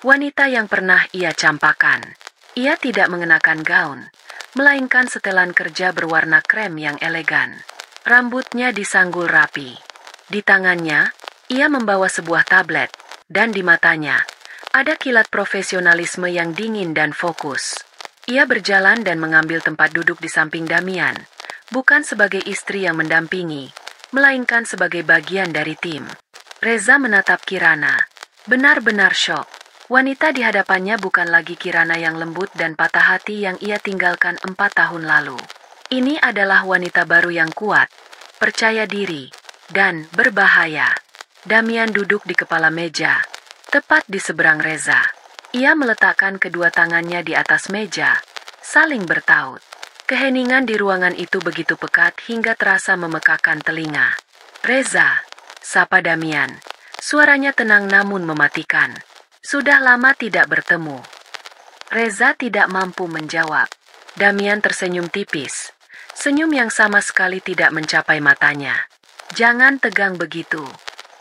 Wanita yang pernah ia campakan. Ia tidak mengenakan gaun, melainkan setelan kerja berwarna krem yang elegan. Rambutnya disanggul rapi. Di tangannya, ia membawa sebuah tablet, dan di matanya, ada kilat profesionalisme yang dingin dan fokus. Ia berjalan dan mengambil tempat duduk di samping Damian, bukan sebagai istri yang mendampingi, melainkan sebagai bagian dari tim. Reza menatap Kirana, benar-benar syok. Wanita di hadapannya bukan lagi Kirana yang lembut dan patah hati yang ia tinggalkan 4 tahun lalu. Ini adalah wanita baru yang kuat, percaya diri, dan berbahaya. Damian duduk di kepala meja, tepat di seberang Reza. Ia meletakkan kedua tangannya di atas meja, saling bertaut. Keheningan di ruangan itu begitu pekat hingga terasa memekakan telinga. Reza, sapa Damian. Suaranya tenang namun mematikan. Sudah lama tidak bertemu. Reza tidak mampu menjawab. Damian tersenyum tipis. Senyum yang sama sekali tidak mencapai matanya. Jangan tegang begitu.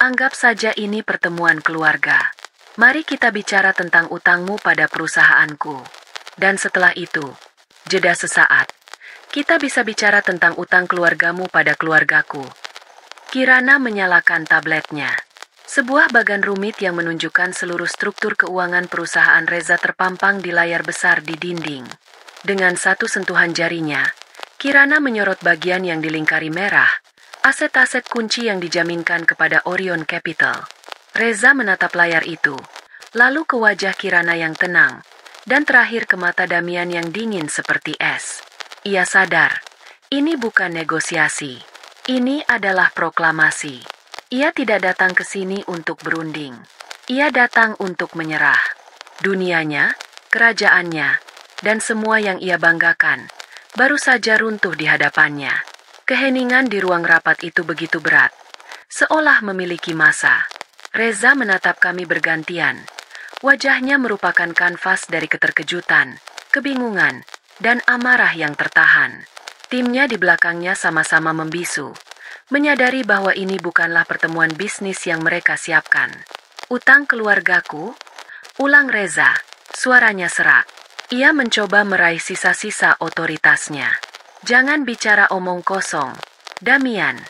Anggap saja ini pertemuan keluarga. Mari kita bicara tentang utangmu pada perusahaanku. Dan setelah itu, jeda sesaat, kita bisa bicara tentang utang keluargamu pada keluargaku. Kirana menyalakan tabletnya. Sebuah bagan rumit yang menunjukkan seluruh struktur keuangan perusahaan Reza terpampang di layar besar di dinding. Dengan satu sentuhan jarinya, Kirana menyorot bagian yang dilingkari merah, aset-aset kunci yang dijaminkan kepada Orion Capital. Reza menatap layar itu, lalu ke wajah Kirana yang tenang, dan terakhir ke mata Damian yang dingin seperti es. Ia sadar, ini bukan negosiasi. Ini adalah proklamasi. Ia tidak datang ke sini untuk berunding. Ia datang untuk menyerah. Dunianya, kerajaannya, dan semua yang ia banggakan, baru saja runtuh di hadapannya. Keheningan di ruang rapat itu begitu berat, seolah memiliki masa. Reza menatap kami bergantian. Wajahnya merupakan kanvas dari keterkejutan, kebingungan, dan amarah yang tertahan. Timnya di belakangnya sama-sama membisu, menyadari bahwa ini bukanlah pertemuan bisnis yang mereka siapkan. Utang keluargaku? Ulang Reza, suaranya serak. Ia mencoba meraih sisa-sisa otoritasnya. Jangan bicara omong kosong, Damian.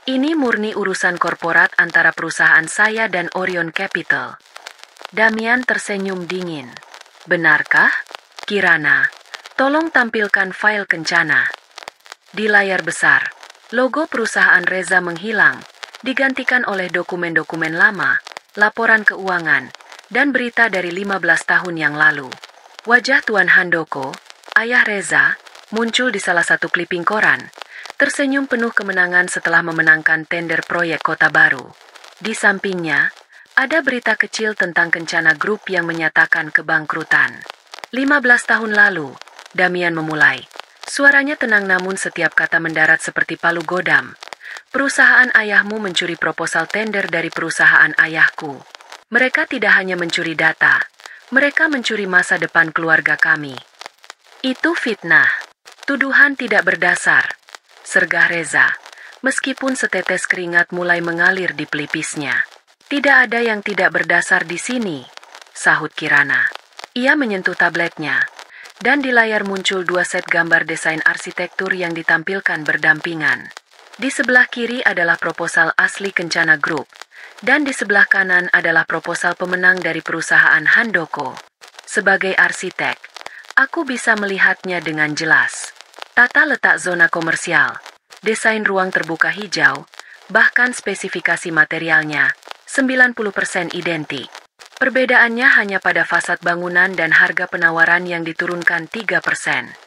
Ini murni urusan korporat antara perusahaan saya dan Orion Capital. Damian tersenyum dingin. Benarkah? Kirana, tolong tampilkan file kencana. Di layar besar, logo perusahaan Reza menghilang, digantikan oleh dokumen-dokumen lama, laporan keuangan, dan berita dari 15 tahun yang lalu. Wajah Tuan Handoko, ayah Reza, muncul di salah satu kliping koran, tersenyum penuh kemenangan setelah memenangkan tender proyek kota baru. Di sampingnya, ada berita kecil tentang Kencana Group yang menyatakan kebangkrutan. 15 tahun lalu, Damian memulai. Suaranya tenang namun setiap kata mendarat seperti palu godam. Perusahaan ayahmu mencuri proposal tender dari perusahaan ayahku. Mereka tidak hanya mencuri data, mereka mencuri masa depan keluarga kami. Itu fitnah. Tuduhan tidak berdasar, sergah Reza, meskipun setetes keringat mulai mengalir di pelipisnya. Tidak ada yang tidak berdasar di sini, sahut Kirana. Ia menyentuh tabletnya, dan di layar muncul 2 set gambar desain arsitektur yang ditampilkan berdampingan. Di sebelah kiri adalah proposal asli Kencana Group, dan di sebelah kanan adalah proposal pemenang dari perusahaan Handoko. Sebagai arsitek, aku bisa melihatnya dengan jelas. Tata letak zona komersial, desain ruang terbuka hijau, bahkan spesifikasi materialnya, 90% identik. Perbedaannya hanya pada fasad bangunan dan harga penawaran yang diturunkan 3%.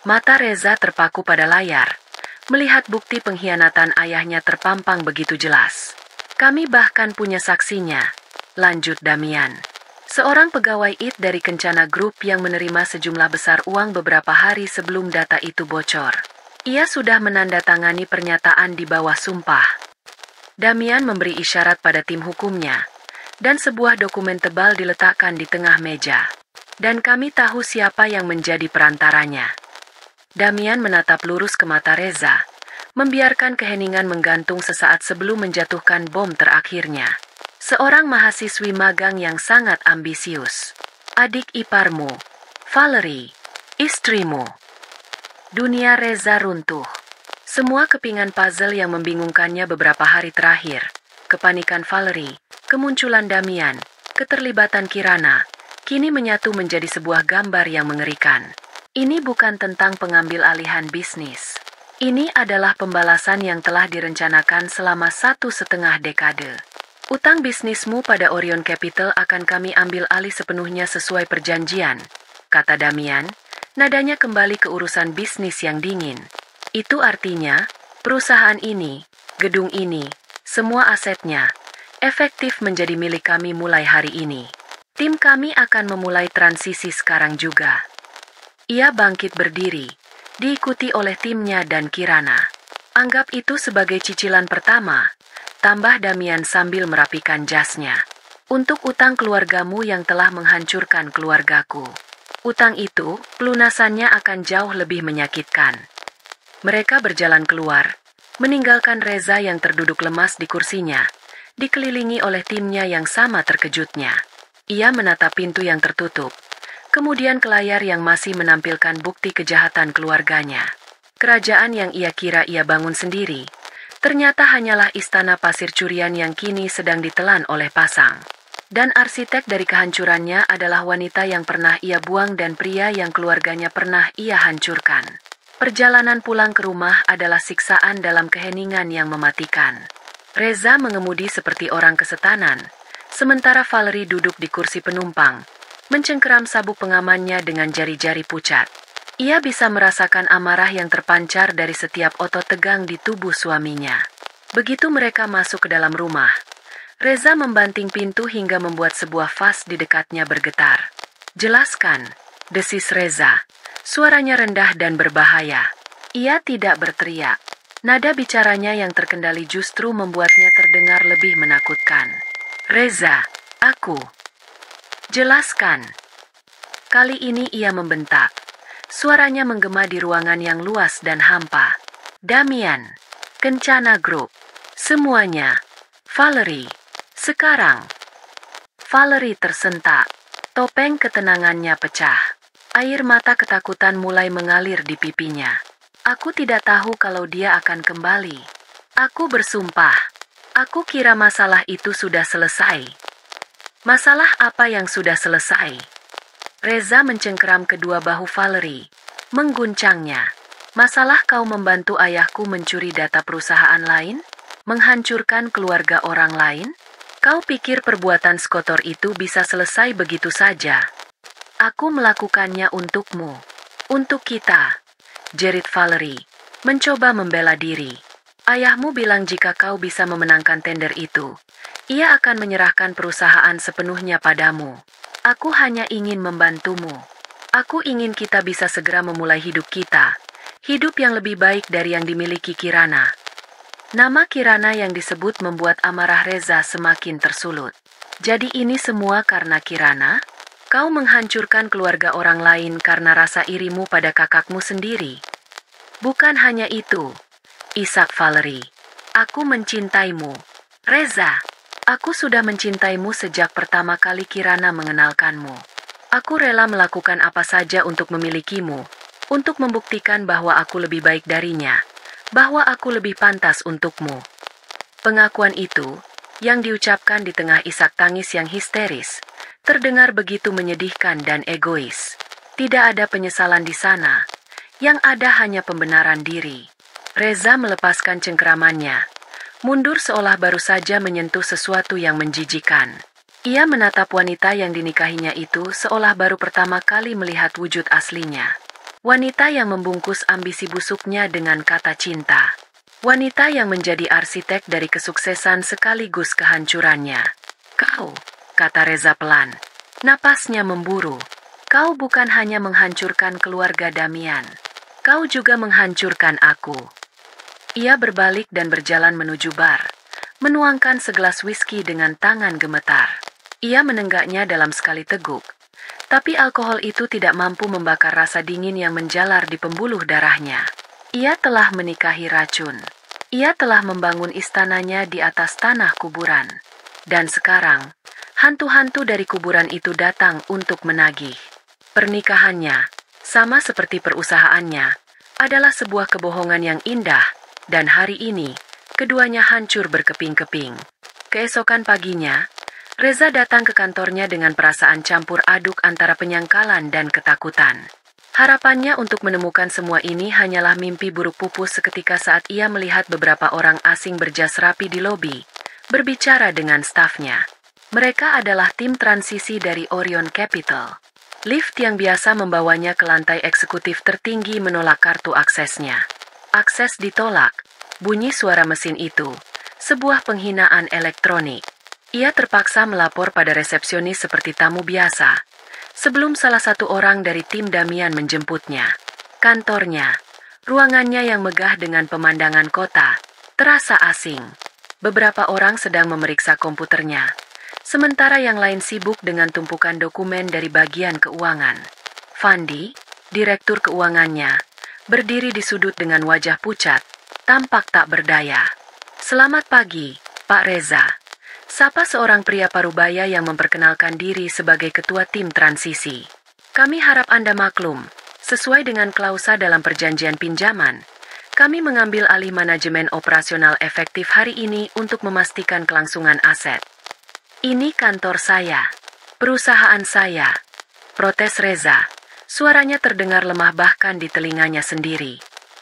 Mata Reza terpaku pada layar, melihat bukti pengkhianatan ayahnya terpampang begitu jelas. Kami bahkan punya saksinya, lanjut Damian. Seorang pegawai IT dari Kencana Group yang menerima sejumlah besar uang beberapa hari sebelum data itu bocor. Ia sudah menandatangani pernyataan di bawah sumpah. Damian memberi isyarat pada tim hukumnya, dan sebuah dokumen tebal diletakkan di tengah meja. Dan kami tahu siapa yang menjadi perantaranya. Damian menatap lurus ke mata Reza, membiarkan keheningan menggantung sesaat sebelum menjatuhkan bom terakhirnya. Seorang mahasiswi magang yang sangat ambisius. Adik iparmu, Valerie, istrimu. Dunia Reza runtuh. Semua kepingan puzzle yang membingungkannya beberapa hari terakhir, kepanikan Valerie, kemunculan Damian, keterlibatan Kirana, kini menyatu menjadi sebuah gambar yang mengerikan. Ini bukan tentang pengambil alihan bisnis. Ini adalah pembalasan yang telah direncanakan selama 1,5 dekade. Utang bisnismu pada Orion Capital akan kami ambil alih sepenuhnya sesuai perjanjian, kata Damian, nadanya kembali ke urusan bisnis yang dingin. Itu artinya, perusahaan ini, gedung ini, semua asetnya, efektif menjadi milik kami mulai hari ini. Tim kami akan memulai transisi sekarang juga. Ia bangkit berdiri, diikuti oleh timnya dan Kirana. Anggap itu sebagai cicilan pertama, tambah Damian sambil merapikan jasnya. Untuk utang keluargamu yang telah menghancurkan keluargaku. Utang itu, pelunasannya akan jauh lebih menyakitkan. Mereka berjalan keluar, meninggalkan Reza yang terduduk lemas di kursinya, dikelilingi oleh timnya yang sama terkejutnya. Ia menatap pintu yang tertutup, kemudian ke layar yang masih menampilkan bukti kejahatan keluarganya. Kerajaan yang ia kira ia bangun sendiri, ternyata hanyalah istana pasir curian yang kini sedang ditelan oleh pasang. Dan arsitek dari kehancurannya adalah wanita yang pernah ia buang dan pria yang keluarganya pernah ia hancurkan. Perjalanan pulang ke rumah adalah siksaan dalam keheningan yang mematikan. Reza mengemudi seperti orang kesetanan, sementara Valerie duduk di kursi penumpang, mencengkeram sabuk pengamannya dengan jari-jari pucat. Ia bisa merasakan amarah yang terpancar dari setiap otot tegang di tubuh suaminya. Begitu mereka masuk ke dalam rumah, Reza membanting pintu hingga membuat sebuah vas di dekatnya bergetar. "Jelaskan," desis Reza. Suaranya rendah dan berbahaya. Ia tidak berteriak. Nada bicaranya yang terkendali justru membuatnya terdengar lebih menakutkan. "Reza, aku..." "Jelaskan." Kali ini ia membentak. Suaranya menggema di ruangan yang luas dan hampa. "Damian, Kencana Group, semuanya. Valerie, sekarang." Valerie tersentak. Topeng ketenangannya pecah. Air mata ketakutan mulai mengalir di pipinya. "Aku tidak tahu kalau dia akan kembali. Aku bersumpah. Aku kira masalah itu sudah selesai." "Masalah apa yang sudah selesai?" Reza mencengkeram kedua bahu Valerie, mengguncangnya. "Masalah kau membantu ayahku mencuri data perusahaan lain? Menghancurkan keluarga orang lain? Kau pikir perbuatan sekotor itu bisa selesai begitu saja?" "Aku melakukannya untukmu. Untuk kita," jerit Valerie, mencoba membela diri. "Ayahmu bilang jika kau bisa memenangkan tender itu, ia akan menyerahkan perusahaan sepenuhnya padamu. Aku hanya ingin membantumu. Aku ingin kita bisa segera memulai hidup kita. Hidup yang lebih baik dari yang dimiliki Kirana." Nama Kirana yang disebut membuat amarah Reza semakin tersulut. "Jadi ini semua karena Kirana? Kau menghancurkan keluarga orang lain karena rasa irimu pada kakakmu sendiri?" "Bukan hanya itu," isak Valerie. "Aku mencintaimu. Reza, aku sudah mencintaimu sejak pertama kali Kirana mengenalkanmu. Aku rela melakukan apa saja untuk memilikimu, untuk membuktikan bahwa aku lebih baik darinya, bahwa aku lebih pantas untukmu." Pengakuan itu, yang diucapkan di tengah isak tangis yang histeris, terdengar begitu menyedihkan dan egois. Tidak ada penyesalan di sana. Yang ada hanya pembenaran diri. Reza melepaskan cengkeramannya, mundur seolah baru saja menyentuh sesuatu yang menjijikan. Ia menatap wanita yang dinikahinya itu seolah baru pertama kali melihat wujud aslinya. Wanita yang membungkus ambisi busuknya dengan kata cinta. Wanita yang menjadi arsitek dari kesuksesan sekaligus kehancurannya. "Kau," kata Reza pelan. Napasnya memburu. "Kau bukan hanya menghancurkan keluarga Damian. Kau juga menghancurkan aku." Ia berbalik dan berjalan menuju bar, menuangkan segelas whisky dengan tangan gemetar. Ia menenggaknya dalam sekali teguk, tapi alkohol itu tidak mampu membakar rasa dingin yang menjalar di pembuluh darahnya. Ia telah menikahi racun. Ia telah membangun istananya di atas tanah kuburan. Dan sekarang, hantu-hantu dari kuburan itu datang untuk menagih. Pernikahannya, sama seperti perusahaannya, adalah sebuah kebohongan yang indah, dan hari ini, keduanya hancur berkeping-keping. Keesokan paginya, Reza datang ke kantornya dengan perasaan campur aduk antara penyangkalan dan ketakutan. Harapannya untuk menemukan semua ini hanyalah mimpi buruk pupus seketika saat ia melihat beberapa orang asing berjas rapi di lobi, berbicara dengan stafnya. Mereka adalah tim transisi dari Orion Capital. Lift yang biasa membawanya ke lantai eksekutif tertinggi menolak kartu aksesnya. "Akses ditolak," bunyi suara mesin itu, sebuah penghinaan elektronik. Ia terpaksa melapor pada resepsionis seperti tamu biasa, sebelum salah satu orang dari tim Damian menjemputnya. Kantornya, ruangannya yang megah dengan pemandangan kota, terasa asing. Beberapa orang sedang memeriksa komputernya, sementara yang lain sibuk dengan tumpukan dokumen dari bagian keuangan. Fandi, direktur keuangannya, berdiri di sudut dengan wajah pucat, tampak tak berdaya. "Selamat pagi, Pak Reza," sapa seorang pria parubaya yang memperkenalkan diri sebagai ketua tim transisi. "Kami harap Anda maklum, sesuai dengan klausa dalam perjanjian pinjaman, kami mengambil alih manajemen operasional efektif hari ini untuk memastikan kelangsungan aset." "Ini kantor saya, perusahaan saya," protes Reza. Suaranya terdengar lemah bahkan di telinganya sendiri.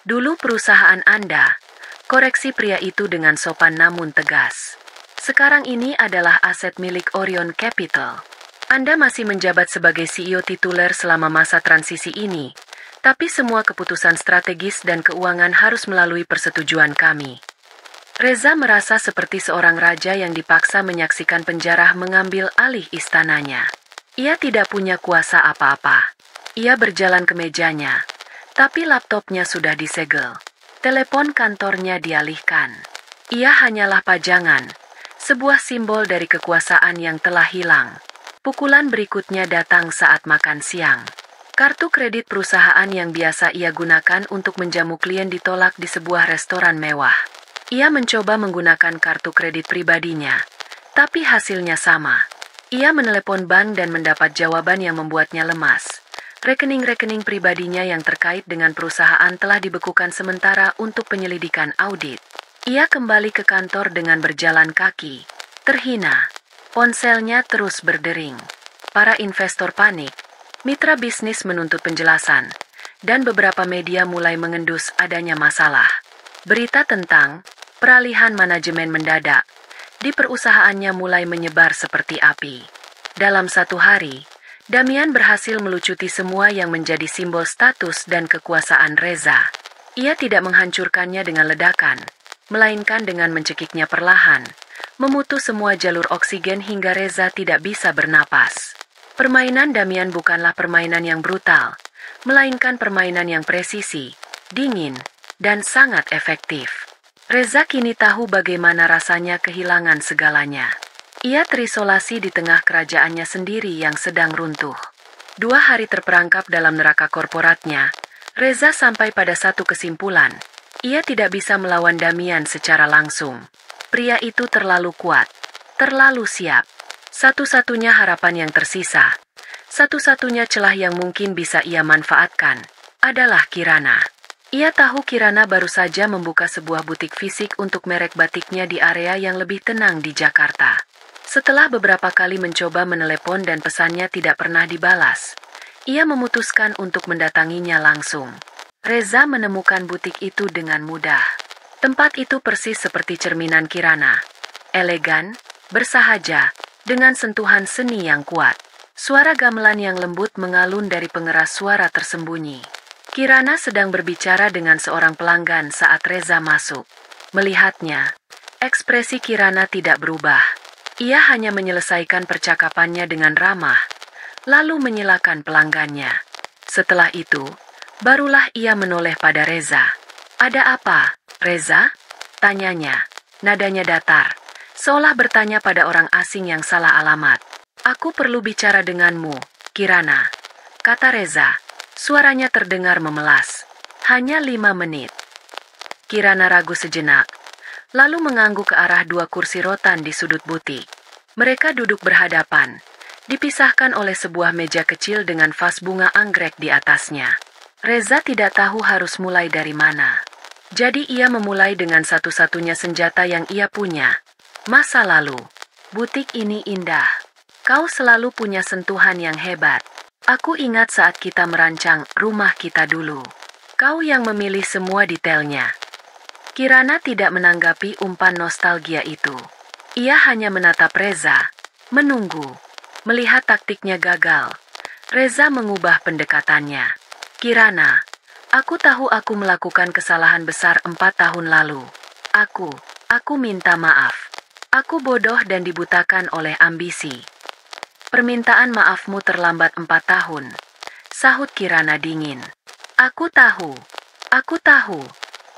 Dulu perusahaan Anda, koreksi pria itu dengan sopan namun tegas. Sekarang ini adalah aset milik Orion Capital. Anda masih menjabat sebagai CEO tituler selama masa transisi ini, tapi semua keputusan strategis dan keuangan harus melalui persetujuan kami. Reza merasa seperti seorang raja yang dipaksa menyaksikan penjara mengambil alih istananya. Ia tidak punya kuasa apa-apa. Ia berjalan ke mejanya, tapi laptopnya sudah disegel. Telepon kantornya dialihkan. Ia hanyalah pajangan, sebuah simbol dari kekuasaan yang telah hilang. Pukulan berikutnya datang saat makan siang. Kartu kredit perusahaan yang biasa ia gunakan untuk menjamu klien ditolak di sebuah restoran mewah. Ia mencoba menggunakan kartu kredit pribadinya, tapi hasilnya sama. Ia menelepon bank dan mendapat jawaban yang membuatnya lemas. Rekening-rekening pribadinya yang terkait dengan perusahaan telah dibekukan sementara untuk penyelidikan audit. Ia kembali ke kantor dengan berjalan kaki, terhina. Ponselnya terus berdering. Para investor panik, mitra bisnis menuntut penjelasan, dan beberapa media mulai mengendus adanya masalah. Berita tentang peralihan manajemen mendadak di perusahaannya mulai menyebar seperti api. Dalam satu hari, Damian berhasil melucuti semua yang menjadi simbol status dan kekuasaan Reza. Ia tidak menghancurkannya dengan ledakan, melainkan dengan mencekiknya perlahan, memutus semua jalur oksigen hingga Reza tidak bisa bernapas. Permainan Damian bukanlah permainan yang brutal, melainkan permainan yang presisi, dingin, dan sangat efektif. Reza kini tahu bagaimana rasanya kehilangan segalanya. Ia terisolasi di tengah kerajaannya sendiri yang sedang runtuh. 2 hari terperangkap dalam neraka korporatnya, Reza sampai pada satu kesimpulan. Ia tidak bisa melawan Damian secara langsung. Pria itu terlalu kuat, terlalu siap. Satu-satunya harapan yang tersisa, satu-satunya celah yang mungkin bisa ia manfaatkan, adalah Kirana. Ia tahu Kirana baru saja membuka sebuah butik fisik untuk merek batiknya di area yang lebih tenang di Jakarta. Setelah beberapa kali mencoba menelepon dan pesannya tidak pernah dibalas, ia memutuskan untuk mendatanginya langsung. Reza menemukan butik itu dengan mudah. Tempat itu persis seperti cerminan Kirana. Elegan, bersahaja, dengan sentuhan seni yang kuat. Suara gamelan yang lembut mengalun dari pengeras suara tersembunyi. Kirana sedang berbicara dengan seorang pelanggan saat Reza masuk. Melihatnya, ekspresi Kirana tidak berubah. Ia hanya menyelesaikan percakapannya dengan ramah, lalu menyilakan pelanggannya. Setelah itu, barulah ia menoleh pada Reza. "Ada apa, Reza?" tanyanya. Nadanya datar, seolah bertanya pada orang asing yang salah alamat. "Aku perlu bicara denganmu, Kirana," kata Reza. Suaranya terdengar memelas. "Hanya 5 menit." Kirana ragu sejenak, lalu mengangguk ke arah 2 kursi rotan di sudut butik. Mereka duduk berhadapan, dipisahkan oleh sebuah meja kecil dengan vas bunga anggrek di atasnya. Reza tidak tahu harus mulai dari mana. Jadi ia memulai dengan satu-satunya senjata yang ia punya, masa lalu. "Butik ini indah. Kau selalu punya sentuhan yang hebat. Aku ingat saat kita merancang rumah kita dulu. Kau yang memilih semua detailnya." Kirana tidak menanggapi umpan nostalgia itu. Ia hanya menatap Reza, menunggu. Melihat taktiknya gagal, Reza mengubah pendekatannya. "Kirana, aku tahu aku melakukan kesalahan besar 4 tahun lalu. Aku minta maaf. Aku bodoh dan dibutakan oleh ambisi." "Permintaan maafmu terlambat 4 tahun, sahut Kirana dingin. Aku tahu,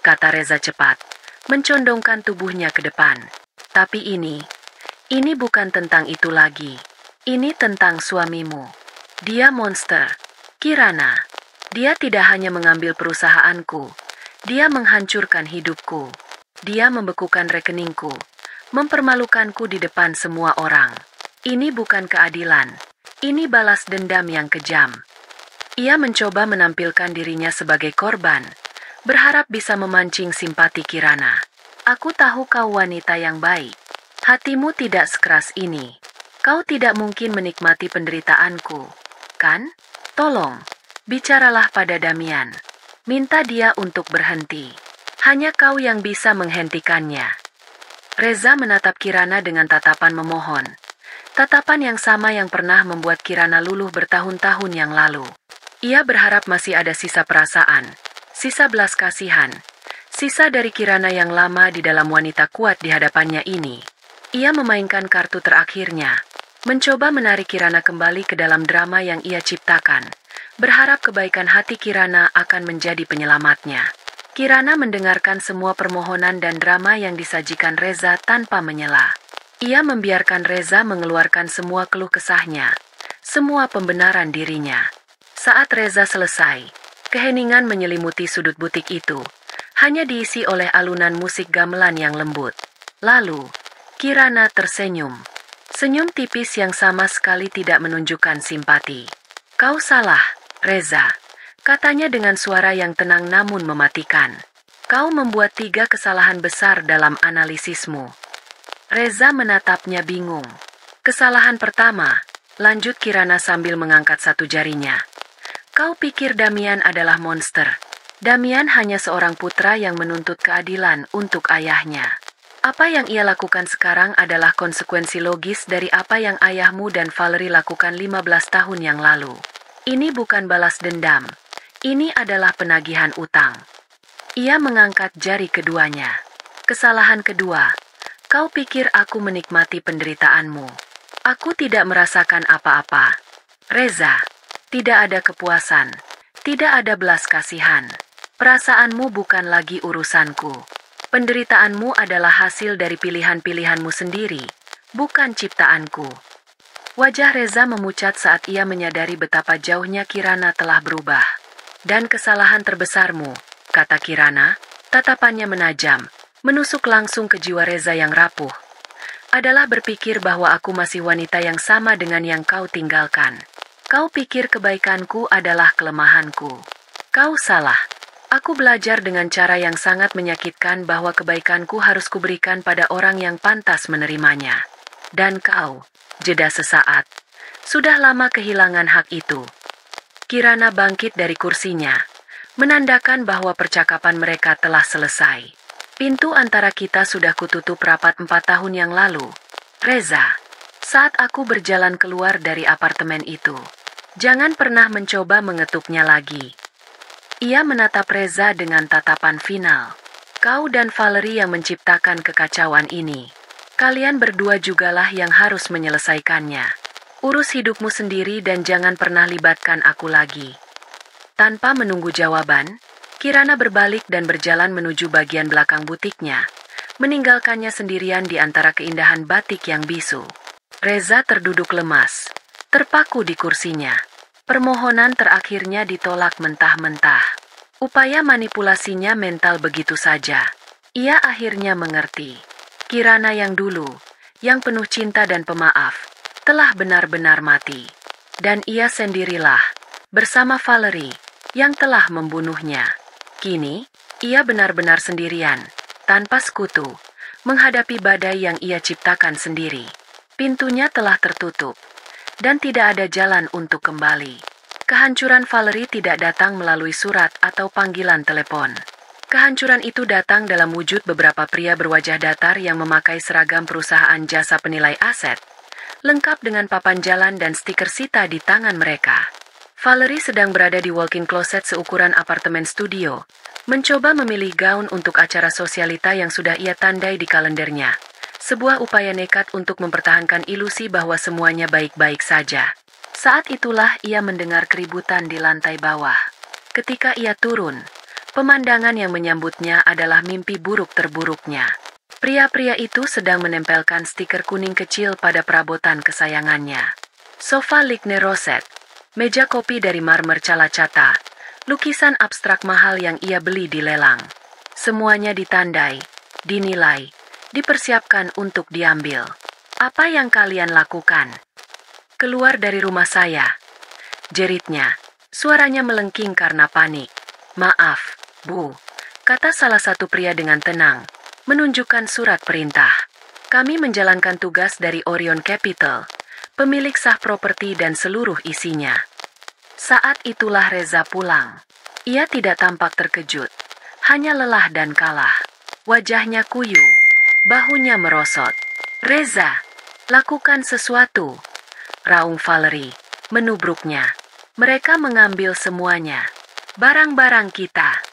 kata Reza cepat, mencondongkan tubuhnya ke depan. "Tapi ini bukan tentang itu lagi. Ini tentang suamimu. Dia monster, Kirana. Dia tidak hanya mengambil perusahaanku, dia menghancurkan hidupku. Dia membekukan rekeningku, mempermalukanku di depan semua orang. Ini bukan keadilan, ini balas dendam yang kejam." Ia mencoba menampilkan dirinya sebagai korban, berharap bisa memancing simpati Kirana. "Aku tahu kau wanita yang baik. Hatimu tidak sekeras ini. Kau tidak mungkin menikmati penderitaanku, kan? Tolong, bicaralah pada Damian. Minta dia untuk berhenti. Hanya kau yang bisa menghentikannya. Reza menatap Kirana dengan tatapan memohon. Tatapan yang sama yang pernah membuat Kirana luluh bertahun-tahun yang lalu. Ia berharap masih ada sisa perasaan, sisa belas kasihan, sisa dari Kirana yang lama di dalam wanita kuat di hadapannya ini. Ia memainkan kartu terakhirnya, mencoba menarik Kirana kembali ke dalam drama yang ia ciptakan, berharap kebaikan hati Kirana akan menjadi penyelamatnya. Kirana mendengarkan semua permohonan dan drama yang disajikan Reza tanpa menyela. Ia membiarkan Reza mengeluarkan semua keluh kesahnya, semua pembenaran dirinya. Saat Reza selesai, keheningan menyelimuti sudut butik itu, hanya diisi oleh alunan musik gamelan yang lembut. Lalu, Kirana tersenyum. Senyum tipis yang sama sekali tidak menunjukkan simpati. Kau salah, Reza, katanya dengan suara yang tenang namun mematikan. Kau membuat 3 kesalahan besar dalam analisismu. Reza menatapnya bingung. Kesalahan pertama, lanjut Kirana sambil mengangkat satu jarinya. Kau pikir Damian adalah monster. Damian hanya seorang putra yang menuntut keadilan untuk ayahnya. Apa yang ia lakukan sekarang adalah konsekuensi logis dari apa yang ayahmu dan Valerie lakukan 15 tahun yang lalu. Ini bukan balas dendam. Ini adalah penagihan utang. Ia mengangkat jari keduanya. Kesalahan kedua, kau pikir aku menikmati penderitaanmu. Aku tidak merasakan apa-apa. Reza, tidak ada kepuasan. Tidak ada belas kasihan. Perasaanmu bukan lagi urusanku. Penderitaanmu adalah hasil dari pilihan-pilihanmu sendiri, bukan ciptaanku. Wajah Reza memucat saat ia menyadari betapa jauhnya Kirana telah berubah. Dan kesalahan terbesarmu, kata Kirana, tatapannya menajam, menusuk langsung ke jiwa Reza yang rapuh, adalah berpikir bahwa aku masih wanita yang sama dengan yang kau tinggalkan. Kau pikir kebaikanku adalah kelemahanku. Kau salah. Aku belajar dengan cara yang sangat menyakitkan bahwa kebaikanku harus kuberikan pada orang yang pantas menerimanya. Dan kau, jeda sesaat, sudah lama kehilangan hak itu. Kirana bangkit dari kursinya, menandakan bahwa percakapan mereka telah selesai. Pintu antara kita sudah kututup rapat 4 tahun yang lalu. Reza, saat aku berjalan keluar dari apartemen itu, jangan pernah mencoba mengetuknya lagi. Ia menatap Reza dengan tatapan final. Kau dan Valerie yang menciptakan kekacauan ini. Kalian berdua jugalah yang harus menyelesaikannya. Urus hidupmu sendiri dan jangan pernah libatkan aku lagi. Tanpa menunggu jawaban, Kirana berbalik dan berjalan menuju bagian belakang butiknya, meninggalkannya sendirian di antara keindahan batik yang bisu. Reza terduduk lemas, terpaku di kursinya. Permohonan terakhirnya ditolak mentah-mentah. Upaya manipulasinya mental begitu saja. Ia akhirnya mengerti. Kirana yang dulu, yang penuh cinta dan pemaaf, telah benar-benar mati. Dan ia sendirilah, bersama Valerie, yang telah membunuhnya. Kini, ia benar-benar sendirian, tanpa sekutu, menghadapi badai yang ia ciptakan sendiri. Pintunya telah tertutup. Dan tidak ada jalan untuk kembali. Kehancuran Valerie tidak datang melalui surat atau panggilan telepon. Kehancuran itu datang dalam wujud beberapa pria berwajah datar yang memakai seragam perusahaan jasa penilai aset, lengkap dengan papan jalan dan stiker Sita di tangan mereka. Valerie sedang berada di walk-in closet seukuran apartemen studio, mencoba memilih gaun untuk acara sosialita yang sudah ia tandai di kalendernya. Sebuah upaya nekat untuk mempertahankan ilusi bahwa semuanya baik-baik saja. Saat itulah ia mendengar keributan di lantai bawah. Ketika ia turun, pemandangan yang menyambutnya adalah mimpi buruk terburuknya. Pria-pria itu sedang menempelkan stiker kuning kecil pada perabotan kesayangannya. Sofa Ligne Roset, meja kopi dari marmer Calacata, lukisan abstrak mahal yang ia beli di lelang. Semuanya ditandai, dinilai, dipersiapkan untuk diambil. Apa yang kalian lakukan? Keluar dari rumah saya, jeritnya. Suaranya melengking karena panik. Maaf, Bu, kata salah satu pria dengan tenang, menunjukkan surat perintah. Kami menjalankan tugas dari Orion Capital, pemilik sah properti dan seluruh isinya. Saat itulah Reza pulang. Ia tidak tampak terkejut, hanya lelah dan kalah. Wajahnya kuyu, bahunya merosot. "Reza, lakukan sesuatu," raung Valerie, menubruknya. "Mereka mengambil semuanya. Barang-barang kita."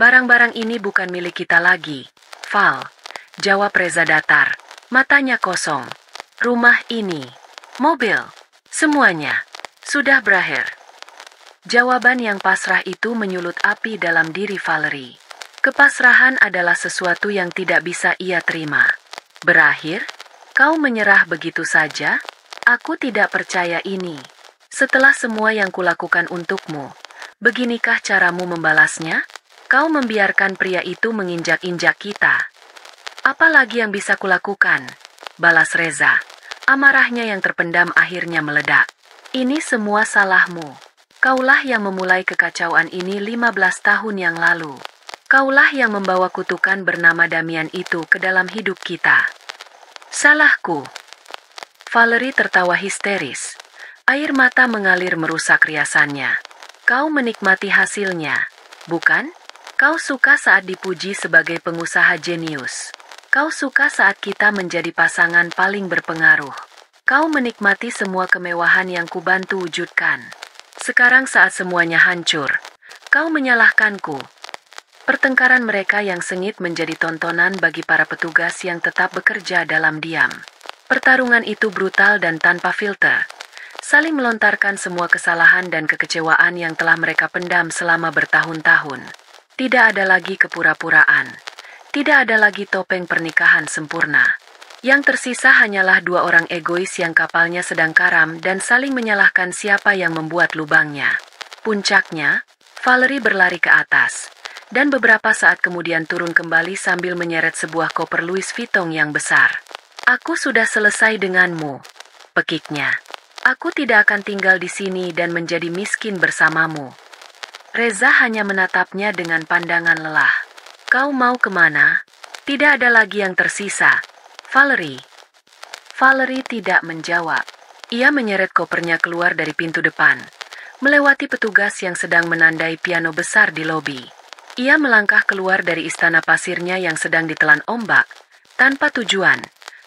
"Barang-barang ini bukan milik kita lagi, Val," jawab Reza datar, matanya kosong. "Rumah ini, mobil, semuanya sudah berakhir." Jawaban yang pasrah itu menyulut api dalam diri Valerie. Kepasrahan adalah sesuatu yang tidak bisa ia terima. "Berakhir? Kau menyerah begitu saja? Aku tidak percaya ini. Setelah semua yang kulakukan untukmu, beginikah caramu membalasnya? Kau membiarkan pria itu menginjak-injak kita." "Apa lagi yang bisa kulakukan?" balas Reza. Amarahnya yang terpendam akhirnya meledak. "Ini semua salahmu. Kaulah yang memulai kekacauan ini 15 tahun yang lalu. Kaulah yang membawa kutukan bernama Damian itu ke dalam hidup kita." "Salahku." Valerie tertawa histeris. Air mata mengalir merusak riasannya. "Kau menikmati hasilnya, bukan? Kau suka saat dipuji sebagai pengusaha jenius. Kau suka saat kita menjadi pasangan paling berpengaruh. Kau menikmati semua kemewahan yang kubantu wujudkan. Sekarang saat semuanya hancur, kau menyalahkanku." Pertengkaran mereka yang sengit menjadi tontonan bagi para petugas yang tetap bekerja dalam diam. Pertarungan itu brutal dan tanpa filter, saling melontarkan semua kesalahan dan kekecewaan yang telah mereka pendam selama bertahun-tahun. Tidak ada lagi kepura-puraan. Tidak ada lagi topeng pernikahan sempurna. Yang tersisa hanyalah dua orang egois yang kapalnya sedang karam dan saling menyalahkan siapa yang membuat lubangnya. Puncaknya, Valerie berlari ke atas, dan beberapa saat kemudian turun kembali sambil menyeret sebuah koper Louis Vuitton yang besar. "Aku sudah selesai denganmu," pekiknya. "Aku tidak akan tinggal di sini dan menjadi miskin bersamamu." Reza hanya menatapnya dengan pandangan lelah. "Kau mau kemana? Tidak ada lagi yang tersisa, Valerie." Valerie tidak menjawab. Ia menyeret kopernya keluar dari pintu depan, melewati petugas yang sedang menandai piano besar di lobi. Ia melangkah keluar dari istana pasirnya yang sedang ditelan ombak, tanpa tujuan,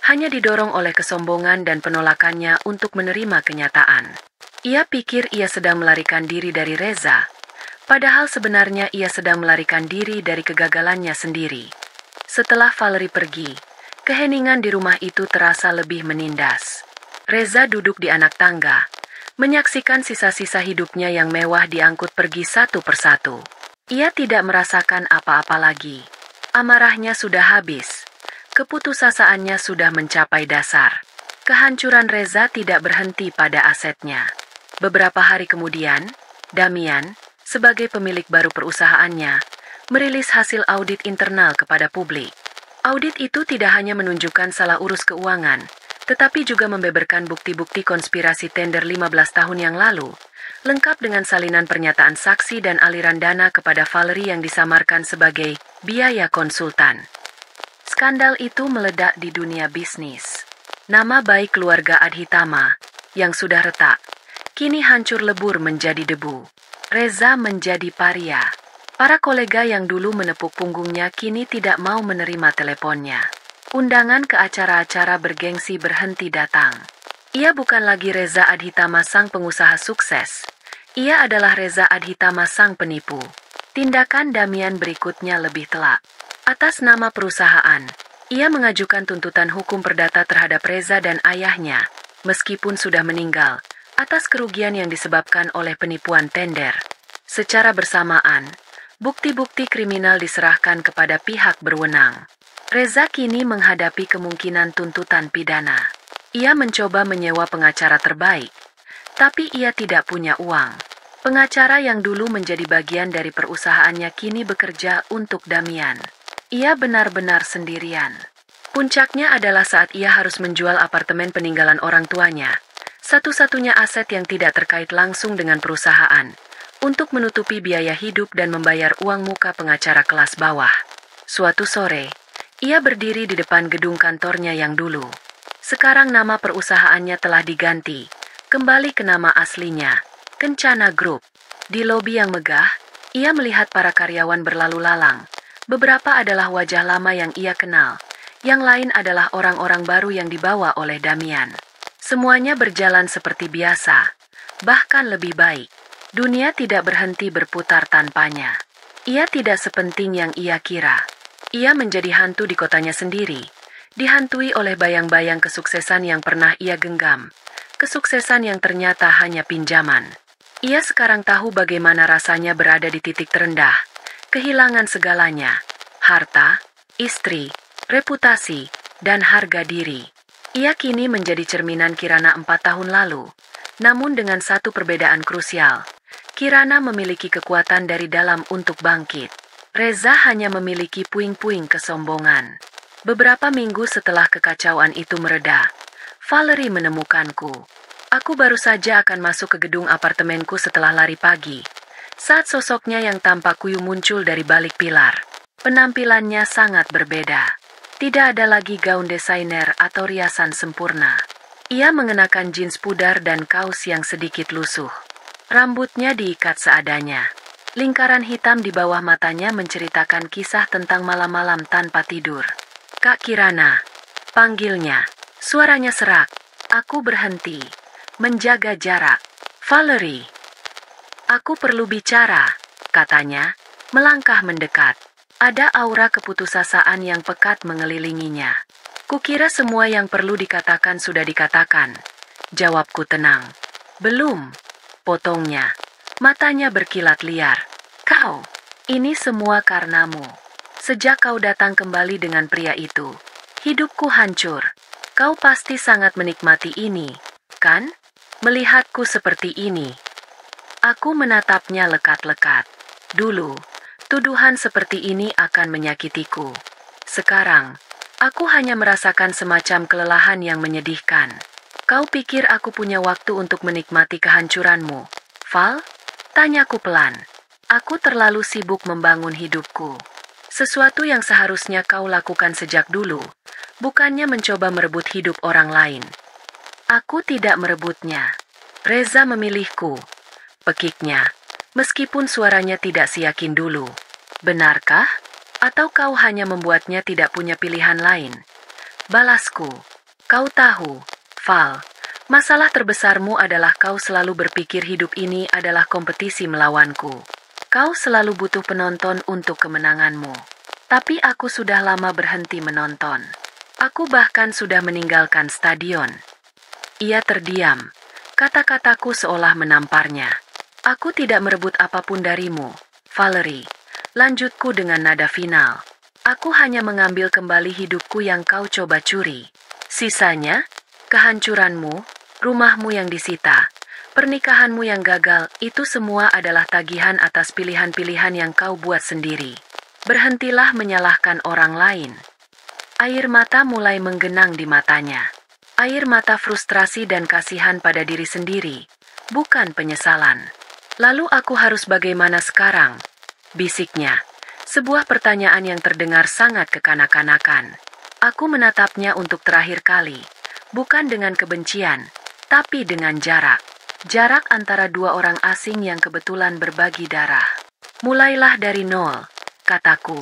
hanya didorong oleh kesombongan dan penolakannya untuk menerima kenyataan. Ia pikir ia sedang melarikan diri dari Reza, padahal sebenarnya ia sedang melarikan diri dari kegagalannya sendiri. Setelah Valerie pergi, keheningan di rumah itu terasa lebih menindas. Reza duduk di anak tangga, menyaksikan sisa-sisa hidupnya yang mewah diangkut pergi satu persatu. Ia tidak merasakan apa-apa lagi. Amarahnya sudah habis. Keputusasaannya sudah mencapai dasar. Kehancuran Reza tidak berhenti pada asetnya. Beberapa hari kemudian, Damian, sebagai pemilik baru perusahaannya, merilis hasil audit internal kepada publik. Audit itu tidak hanya menunjukkan salah urus keuangan, tetapi juga membeberkan bukti-bukti konspirasi tender 15 tahun yang lalu, lengkap dengan salinan pernyataan saksi dan aliran dana kepada Valerie yang disamarkan sebagai biaya konsultan. Skandal itu meledak di dunia bisnis. Nama baik keluarga Adhitama, yang sudah retak, kini hancur lebur menjadi debu. Reza menjadi paria. Para kolega yang dulu menepuk punggungnya kini tidak mau menerima teleponnya. Undangan ke acara-acara bergengsi berhenti datang. Ia bukan lagi Reza Adhitama sang pengusaha sukses. Ia adalah Reza Adhitama sang penipu. Tindakan Damian berikutnya lebih telak. Atas nama perusahaan, ia mengajukan tuntutan hukum perdata terhadap Reza dan ayahnya, meskipun sudah meninggal, atas kerugian yang disebabkan oleh penipuan tender. Secara bersamaan, bukti-bukti kriminal diserahkan kepada pihak berwenang. Reza kini menghadapi kemungkinan tuntutan pidana. Ia mencoba menyewa pengacara terbaik, tapi ia tidak punya uang. Pengacara yang dulu menjadi bagian dari perusahaannya kini bekerja untuk Damian. Ia benar-benar sendirian. Puncaknya adalah saat ia harus menjual apartemen peninggalan orang tuanya, satu-satunya aset yang tidak terkait langsung dengan perusahaan, untuk menutupi biaya hidup dan membayar uang muka pengacara kelas bawah. Suatu sore, ia berdiri di depan gedung kantornya yang dulu. Sekarang nama perusahaannya telah diganti, kembali ke nama aslinya, Kencana Group. Di lobi yang megah, Ia melihat para karyawan berlalu lalang. Beberapa adalah wajah lama yang ia kenal. Yang lain adalah orang-orang baru yang dibawa oleh Damian. Semuanya berjalan seperti biasa. Bahkan lebih baik. Dunia tidak berhenti berputar tanpanya. Ia tidak sepenting yang ia kira. Ia menjadi hantu di kotanya sendiri. Dihantui oleh bayang-bayang kesuksesan yang pernah ia genggam. Kesuksesan yang ternyata hanya pinjaman. Ia sekarang tahu bagaimana rasanya berada di titik terendah. Kehilangan segalanya. Harta, istri, reputasi, dan harga diri. Ia kini menjadi cerminan Kirana 4 tahun lalu. Namun dengan satu perbedaan krusial. Kirana memiliki kekuatan dari dalam untuk bangkit. Reza hanya memiliki puing-puing kesombongan. Beberapa minggu setelah kekacauan itu mereda, Valerie menemukanku. Aku baru saja akan masuk ke gedung apartemenku setelah lari pagi. Saat sosoknya yang tampak kuyu muncul dari balik pilar. Penampilannya sangat berbeda. Tidak ada lagi gaun desainer atau riasan sempurna. Ia mengenakan jeans pudar dan kaos yang sedikit lusuh. Rambutnya diikat seadanya. Lingkaran hitam di bawah matanya menceritakan kisah tentang malam-malam tanpa tidur. Kak Kirana, panggilnya. Suaranya serak. Aku berhenti. Menjaga jarak. Valerie. Aku perlu bicara, katanya, melangkah mendekat. Ada aura keputusasaan yang pekat mengelilinginya. Kukira semua yang perlu dikatakan sudah dikatakan. Jawabku tenang. Belum. Potongnya. Matanya berkilat liar. Kau, ini semua karenamu. Sejak kau datang kembali dengan pria itu, hidupku hancur. Kau pasti sangat menikmati ini, kan? Melihatku seperti ini. Aku menatapnya lekat-lekat. Dulu, tuduhan seperti ini akan menyakitiku. Sekarang, aku hanya merasakan semacam kelelahan yang menyedihkan. Kau pikir aku punya waktu untuk menikmati kehancuranmu, Val? Tanyaku pelan. Aku terlalu sibuk membangun hidupku. Sesuatu yang seharusnya kau lakukan sejak dulu, bukannya mencoba merebut hidup orang lain. Aku tidak merebutnya. Reza memilihku. Pekiknya, meskipun suaranya tidak seyakin dulu. Benarkah? Atau kau hanya membuatnya tidak punya pilihan lain? Balasku. Kau tahu, Val, masalah terbesarmu adalah kau selalu berpikir hidup ini adalah kompetisi melawanku. Kau selalu butuh penonton untuk kemenanganmu. Tapi aku sudah lama berhenti menonton. Aku bahkan sudah meninggalkan stadion. Ia terdiam. Kata-kataku seolah menamparnya. Aku tidak merebut apapun darimu, Valerie. Lanjutku dengan nada final. Aku hanya mengambil kembali hidupku yang kau coba curi. Sisanya, kehancuranmu, rumahmu yang disita, pernikahanmu yang gagal, itu semua adalah tagihan atas pilihan-pilihan yang kau buat sendiri. Berhentilah menyalahkan orang lain. Air mata mulai menggenang di matanya. Air mata frustrasi dan kasihan pada diri sendiri, bukan penyesalan. Lalu aku harus bagaimana sekarang? Bisiknya. Sebuah pertanyaan yang terdengar sangat kekanak-kanakan. Aku menatapnya untuk terakhir kali. Bukan dengan kebencian, tapi dengan jarak. Jarak antara dua orang asing yang kebetulan berbagi darah. Mulailah dari nol, kataku.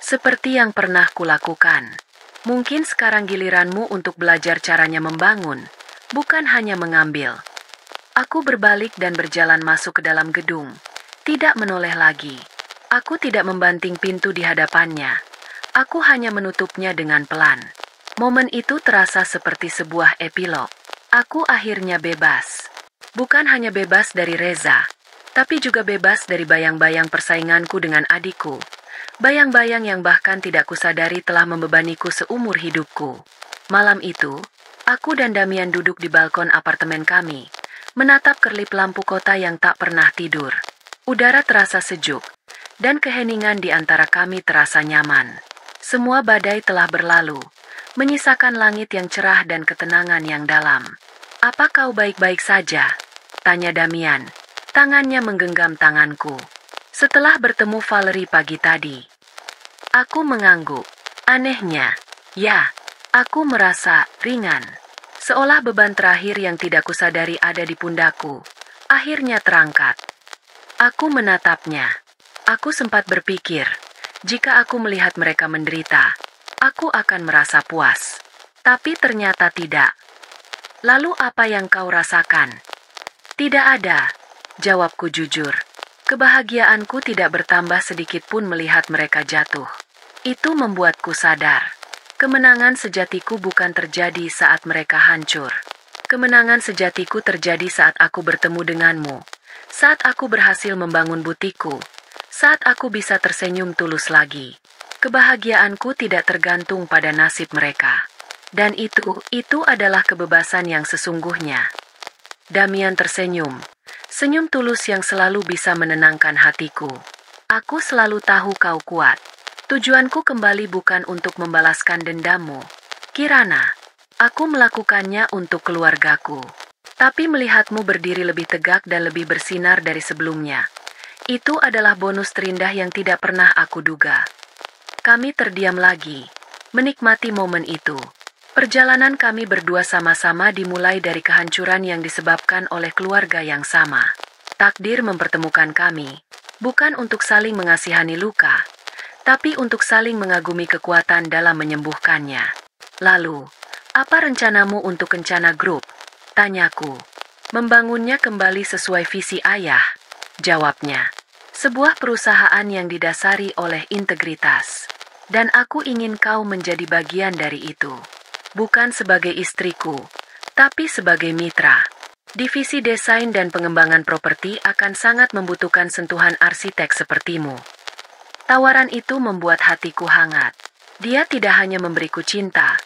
Seperti yang pernah kulakukan. Mungkin sekarang giliranmu untuk belajar caranya membangun, bukan hanya mengambil. Aku berbalik dan berjalan masuk ke dalam gedung. Tidak menoleh lagi. Aku tidak membanting pintu di hadapannya. Aku hanya menutupnya dengan pelan. Momen itu terasa seperti sebuah epilog. Aku akhirnya bebas. Bukan hanya bebas dari Reza, tapi juga bebas dari bayang-bayang persainganku dengan adikku. Bayang-bayang yang bahkan tidak kusadari telah membebaniku seumur hidupku. Malam itu, aku dan Damian duduk di balkon apartemen kami, menatap kerlip lampu kota yang tak pernah tidur. Udara terasa sejuk, dan keheningan di antara kami terasa nyaman. Semua badai telah berlalu, menyisakan langit yang cerah dan ketenangan yang dalam. "Apa kau baik-baik saja?" tanya Damian. Tangannya menggenggam tanganku. Setelah bertemu Valerie pagi tadi, aku mengangguk. Anehnya, ya, aku merasa ringan. Seolah beban terakhir yang tidak kusadari ada di pundakku, akhirnya terangkat. Aku menatapnya. Aku sempat berpikir, jika aku melihat mereka menderita, aku akan merasa puas. Tapi ternyata tidak. Lalu apa yang kau rasakan? Tidak ada, jawabku jujur. Kebahagiaanku tidak bertambah sedikit pun melihat mereka jatuh. Itu membuatku sadar. Kemenangan sejatiku bukan terjadi saat mereka hancur. Kemenangan sejatiku terjadi saat aku bertemu denganmu. Saat aku berhasil membangun butikku. Saat aku bisa tersenyum tulus lagi. Kebahagiaanku tidak tergantung pada nasib mereka. Dan itu adalah kebebasan yang sesungguhnya. Damian tersenyum. Senyum tulus yang selalu bisa menenangkan hatiku. Aku selalu tahu kau kuat. Tujuanku kembali bukan untuk membalaskan dendammu, Kirana. Aku melakukannya untuk keluargaku. Tapi melihatmu berdiri lebih tegak dan lebih bersinar dari sebelumnya. Itu adalah bonus terindah yang tidak pernah aku duga. Kami terdiam lagi, menikmati momen itu. Perjalanan kami berdua sama-sama dimulai dari kehancuran yang disebabkan oleh keluarga yang sama. Takdir mempertemukan kami, bukan untuk saling mengasihani luka, tapi untuk saling mengagumi kekuatan dalam menyembuhkannya. Lalu, apa rencanamu untuk Kencana Group? Tanyaku. Membangunnya kembali sesuai visi ayah, jawabnya. Sebuah perusahaan yang didasari oleh integritas. Dan aku ingin kau menjadi bagian dari itu. Bukan sebagai istriku, tapi sebagai mitra. Divisi desain dan pengembangan properti akan sangat membutuhkan sentuhan arsitek sepertimu. Tawaran itu membuat hatiku hangat. Dia tidak hanya memberiku cinta,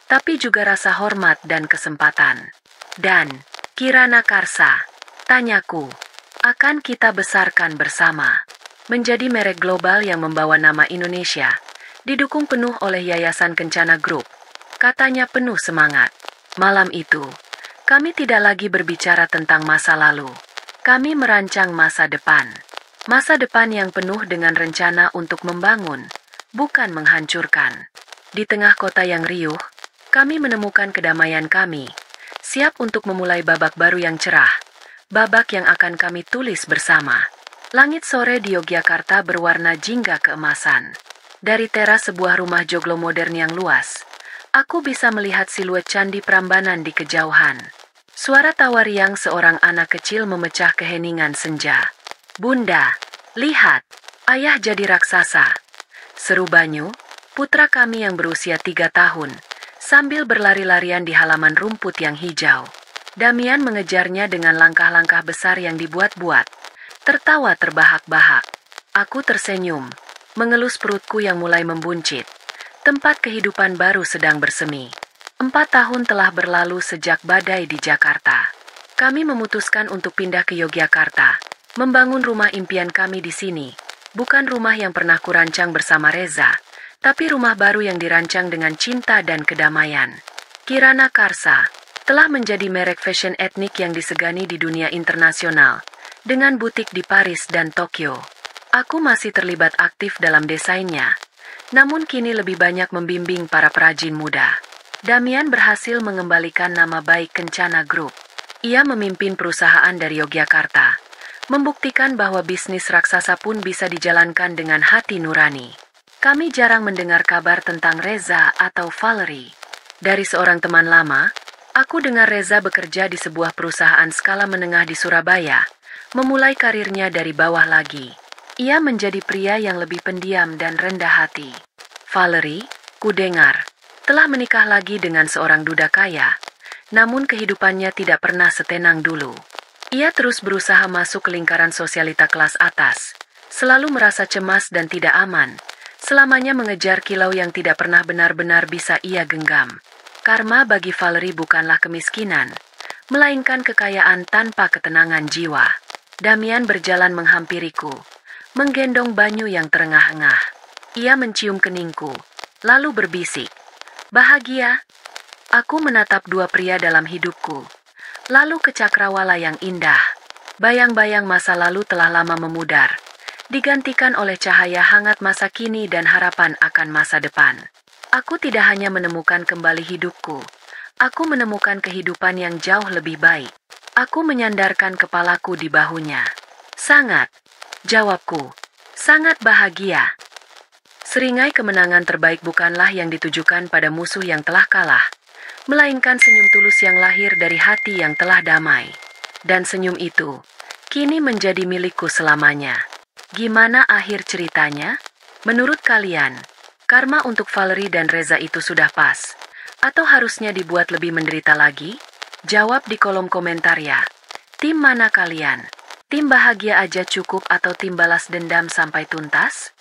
tapi juga rasa hormat dan kesempatan. Dan, Kirana Karsa, tanyaku, akan kita besarkan bersama. Menjadi merek global yang membawa nama Indonesia, didukung penuh oleh Yayasan Kencana Group. Katanya penuh semangat. Malam itu, kami tidak lagi berbicara tentang masa lalu. Kami merancang masa depan. Masa depan yang penuh dengan rencana untuk membangun, bukan menghancurkan. Di tengah kota yang riuh, kami menemukan kedamaian kami. Siap untuk memulai babak baru yang cerah. Babak yang akan kami tulis bersama. Langit sore di Yogyakarta berwarna jingga keemasan. Dari teras sebuah rumah joglo modern yang luas, aku bisa melihat siluet candi Prambanan di kejauhan. Suara tawa riang seorang anak kecil memecah keheningan senja. Bunda, lihat, ayah jadi raksasa. Seru Banyu, putra kami yang berusia 3 tahun, sambil berlari-larian di halaman rumput yang hijau. Damian mengejarnya dengan langkah-langkah besar yang dibuat-buat. Tertawa terbahak-bahak. Aku tersenyum, mengelus perutku yang mulai membuncit. Tempat kehidupan baru sedang bersemi. 4 tahun telah berlalu sejak badai di Jakarta. Kami memutuskan untuk pindah ke Yogyakarta. Membangun rumah impian kami di sini. Bukan rumah yang pernah kurancang bersama Reza, tapi rumah baru yang dirancang dengan cinta dan kedamaian. Kirana Karsa telah menjadi merek fashion etnik yang disegani di dunia internasional, dengan butik di Paris dan Tokyo. Aku masih terlibat aktif dalam desainnya, namun kini lebih banyak membimbing para perajin muda. Damian berhasil mengembalikan nama baik Kencana Group. Ia memimpin perusahaan dari Yogyakarta, membuktikan bahwa bisnis raksasa pun bisa dijalankan dengan hati nurani. Kami jarang mendengar kabar tentang Reza atau Valerie. Dari seorang teman lama, aku dengar Reza bekerja di sebuah perusahaan skala menengah di Surabaya, memulai karirnya dari bawah lagi. Ia menjadi pria yang lebih pendiam dan rendah hati. Valerie, kudengar, telah menikah lagi dengan seorang duda kaya, namun kehidupannya tidak pernah setenang dulu. Ia terus berusaha masuk ke lingkaran sosialita kelas atas, selalu merasa cemas dan tidak aman, selamanya mengejar kilau yang tidak pernah benar-benar bisa ia genggam. Karma bagi Valerie bukanlah kemiskinan, melainkan kekayaan tanpa ketenangan jiwa. Damian berjalan menghampiriku, menggendong Banyu yang terengah-engah. Ia mencium keningku, lalu berbisik, "Bahagia?" Aku menatap dua pria dalam hidupku, lalu ke cakrawala yang indah. Bayang-bayang masa lalu telah lama memudar, digantikan oleh cahaya hangat masa kini dan harapan akan masa depan. Aku tidak hanya menemukan kembali hidupku, aku menemukan kehidupan yang jauh lebih baik. Aku menyandarkan kepalaku di bahunya. "Sangat," jawabku. Sangat bahagia. Seringai kemenangan terbaik bukanlah yang ditujukan pada musuh yang telah kalah, melainkan senyum tulus yang lahir dari hati yang telah damai. Dan senyum itu kini menjadi milikku selamanya. Gimana akhir ceritanya? Menurut kalian, karma untuk Valerie dan Reza itu sudah pas? Atau harusnya dibuat lebih menderita lagi? Jawab di kolom komentar ya. Tim mana kalian? Tim bahagia aja cukup atau tim balas dendam sampai tuntas?